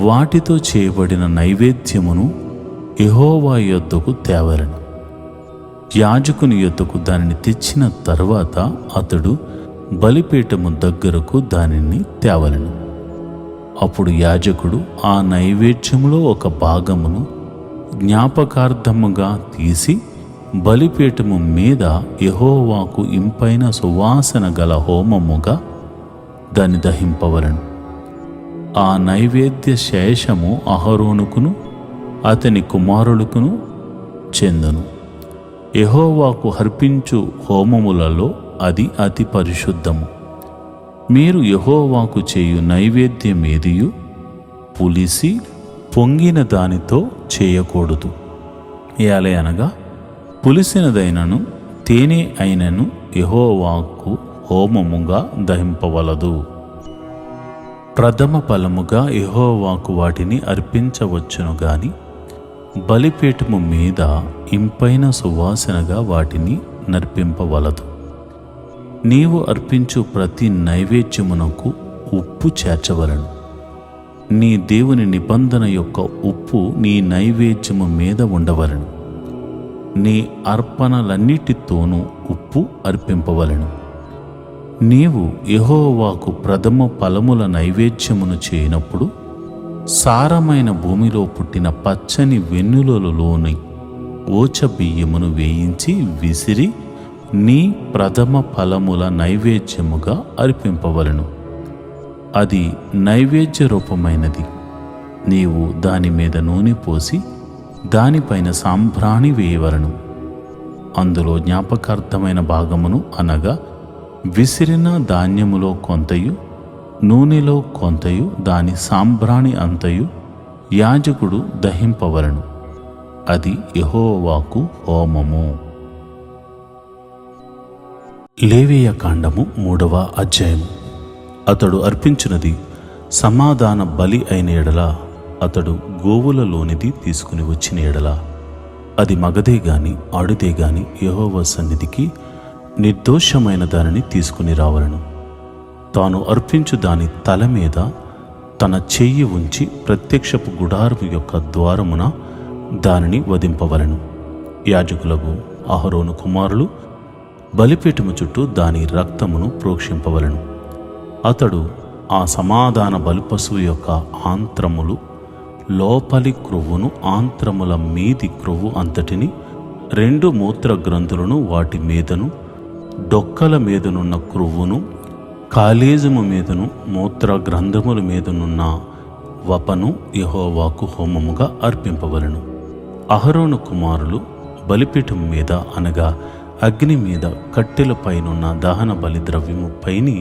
వాటితో చేయబడిన నైవేద్యమును యెహోవా యొద్దకు తేవలను. యాజకుని యొద్దకు దానిని తెచ్చిన తరువాత అతడు బలిపీఠము దగ్గరకు దానిని తేవలను. అప్పుడు యాజకుడు ఆ నైవేద్యములో ఒక భాగమును జ్ఞాపకార్థముగా తీసి బలిపీఠము మీద యెహోవాకు ఇంపైన సువాసన గల హోమముగా దాన్ని దహింపవలను. ఆ నైవేద్య శేషము అహరోనుకును అతని కుమారులకును చెందును. యెహోవాకు అర్పించు హోమములలో అది అతి పరిశుద్ధము. మీరు యెహోవాకు చేయు నైవేద్యమేదియు పులిసి పొంగిన దానితో చేయకూడదు. ఏలయనగా పులిసినదైనను తేనె అయినను యెహోవాకు హోమముగా దహింపవలదు. ప్రథమ ఫలముగా యెహోవాకు వాటిని అర్పించవచ్చును గాని బలిపీఠము మీద ఇంపైన సువాసనగా వాటిని నర్పింపవలదు. నీవు అర్పించు ప్రతి నైవేద్యమునకు ఉప్పు చేర్చవలను. నీ దేవుని నిబంధన యొక్క ఉప్పు నీ నైవేద్యము మీద ఉండవలను. నీ అర్పణలన్నిటితోనూ ఉప్పు అర్పింపవలను. నీవు యెహోవాకు ప్రథమ ఫలముల నైవేద్యమును చేయనప్పుడు సారమైన భూమిలో పుట్టిన పచ్చని వెన్నులలోని ఓచ బియ్యమును వేయించి విసిరి నీ ప్రథమ ఫలముల నైవేద్యముగా అర్పింపవలను. అది నైవేద్య రూపమైనది. నీవు దాని మీద నూనె పోసి దానిపైన సాంబ్రాణి వేయవలను. అందులో జ్ఞాపకార్థమైన భాగమును అనగా విసిరిన ధాన్యములో కొంతయు నూనెలో కొంతయు దాని సాంబ్రాణి అంతయు యాజకుడు దహింపవలను. అది యెహోవాకు హోమము. లేవీయ కాండము 3వ అధ్యాయము. అతడు అర్పించినది సమాధాన బలి అయిన ఎడల అతడు గోవులలోనిది తీసుకుని వచ్చిన ఎడల అది మగదే గాని ఆడుదే గాని యెహోవా సన్నిధికి నిర్దోషమైన దానిని తీసుకుని రావలను. తాను అర్పించు దాని తల మీద తన చెయ్యి ఉంచి ప్రత్యక్షపు గుడారము యొక్క ద్వారమున దానిని వధింపవలను. యాజకులకు అహరోను కుమారులు బలిపీఠము చుట్టూ దాని రక్తమును ప్రోక్షింపవలను. అతడు ఆ సమాధాన బలిపశువు యొక్క ఆంత్రములు, లోపలి క్రొవ్వును, ఆంత్రముల మీది క్రొవ్వు అంతటిని, 2 మూత్ర గ్రంథులను వాటి మీదను, డొక్కల మీదనున్న క్రొవ్వును, కాలేజము మీదను, మూత్ర గ్రంథముల మీదనున్న వపను యెహోవాకు హోమముగా అర్పింపవలను. అహరోను కుమారులు బలిపీఠం మీద అనగా అగ్ని మీద కట్టెలపైనున్న దహన బలి ద్రవ్యము పైని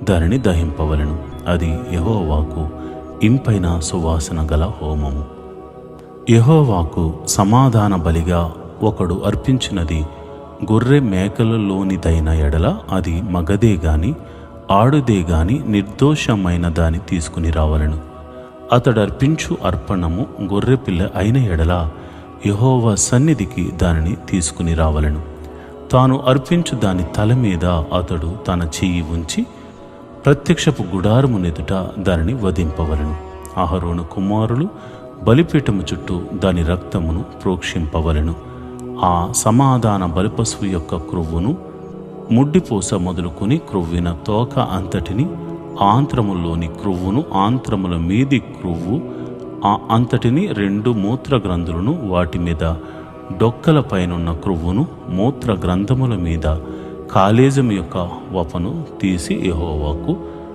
దానిని దహింపవలను. అది యెహోవాకు ఇంపైన సువాసన గల హోమము. యెహోవాకు సమాధాన బలిగా ఒకడు అర్పించినది గొర్రె మేకలలోనిదైన ఎడల అది మగదే గాని ఆడుదే గాని నిర్దోషమైన దాని తీసుకుని రావలను. అతడు అర్పించు అర్పణము గొర్రెపిల్ల అయిన ఎడల యెహోవా సన్నిధికి దానిని తీసుకుని రావలను. తాను అర్పించు దాని తల మీద అతడు తన చెయ్యి ఉంచి ప్రత్యక్షపు గుడారమునెదుట దానిని వధింపవలను. అహరోను కుమారులు బలిపీఠము చుట్టూ దాని రక్తమును ప్రోక్షింపవలను. ఆ సమాధాన బలిపశువు యొక్క క్రొవ్వును, ముడ్డిపూస మొదలుకొని క్రొవ్విన తోక అంతటిని, ఆంత్రములోని క్రొవ్వును, ఆంత్రముల మీది క్రొవ్వు అంతటిని, 2 మూత్ర గ్రంథులను వాటి మీద, డొక్కల పైనున్న క్రొవ్వును, మూత్ర గ్రంథముల మీద, కాలేజము యొక్క వపను తీసి యెహోవాకు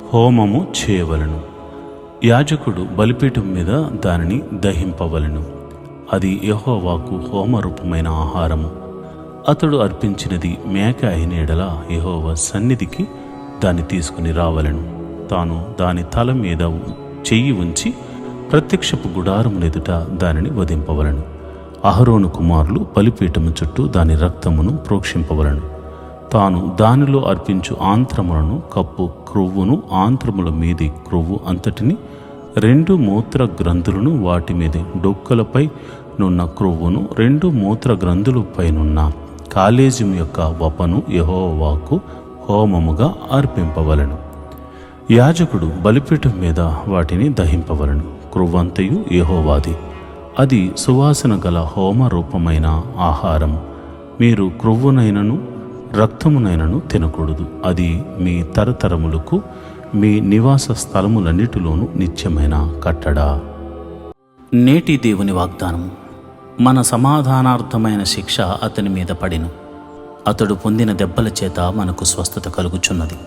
హోమము చేయవలను. యాజకుడు బలిపీఠం మీద దానిని దహింపవలను. అది యెహోవాకు హోమరూపమైన ఆహారము. అతడు అర్పించినది మేక అయిన ఎడల యెహోవా సన్నిధికి దాన్ని తీసుకుని రావలను. తాను దాని తల మీద చెయ్యి ఉంచి ప్రత్యక్షపు గుడారమునెదుట దానిని వధింపవలను. అహరోను కుమారులు బలిపీఠము చుట్టూ దాని రక్తమును ప్రోక్షింపవలను. తాను దానిలో అర్పించు ఆంత్రములను, కప్పు క్రొవ్వును, ఆంత్రముల మీది క్రొవ్వు అంతటిని, 2 మూత్ర గ్రంథులను వాటి మీద, డొక్కలపై నున్న క్రొవ్వును, 2 మూత్ర గ్రంథులపైనున్న కాలేజం యొక్క వపను యెహోవాకు హోమముగా అర్పింపవలను. యాజకుడు బలిపీఠం మీద వాటిని దహింపవలను. క్రొవ్వంతయు యెహోవాది. అది సువాసన గల హోమ రూపమైన ఆహారం. మీరు క్రొవ్వునైనను రక్తమునైనను తినకూడదు. అది మీ తరతరములకు మీ నివాస స్థలములన్నిటిలోనూ నిత్యమైన కట్టడా. నేటి దేవుని వాగ్దానము. మన సమాధానార్థమైన శిక్ష అతని మీద పడిను, అతడు పొందిన దెబ్బల చేత మనకు స్వస్థత కలుగుచున్నది.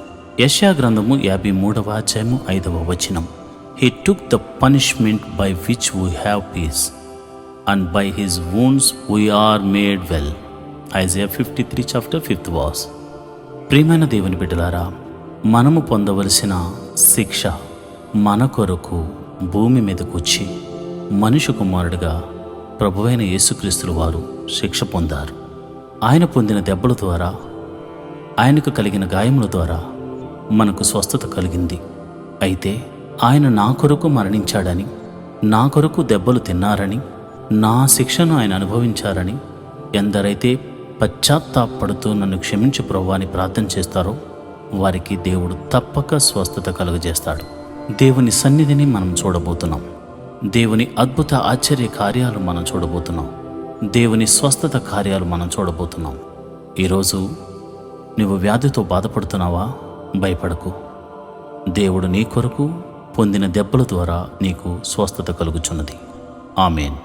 యెషయా గ్రంథము 53వ అధ్యాయము 5వ వచనం. He took the punishment by which we have peace, and by his wounds we are made well. Isaiah 53 chapter 5th verse. ప్రియమైన దేవుని బిడ్డలారా, మనము పొందవలసిన శిక్ష మన కొరకు భూమి మీదకు వచ్చి మనుష్య కుమారుడిగా ప్రభువైన యేసుక్రీస్తుల వారు శిక్ష పొందారు. ఆయన పొందిన దెబ్బల ద్వారా, ఆయనకు కలిగిన గాయముల ద్వారా మనకు స్వస్థత కలిగింది. అయితే ఆయన నా కొరకు మరణించాడని, నా కొరకు దెబ్బలు తిన్నారని, నా శిక్షను ఆయన అనుభవించారని ఎందరైతే పశ్చాత్తాపడుతూ నన్ను క్షమించు ప్రభువా అని ప్రార్థన చేస్తారో వారికి దేవుడు తప్పక స్వస్థత కలుగజేస్తాడు. దేవుని సన్నిధిని మనం చూడబోతున్నాం. దేవుని అద్భుత ఆశ్చర్య కార్యాలు మనం చూడబోతున్నాం. దేవుని స్వస్థత కార్యాలు మనం చూడబోతున్నాం. ఈరోజు నువ్వు వ్యాధితో బాధపడుతున్నావా? భయపడకు. దేవుడు నీ కొరకు పొందిన దెబ్బల ద్వారా నీకు స్వస్థత కలుగుచున్నది. ఆమేన్.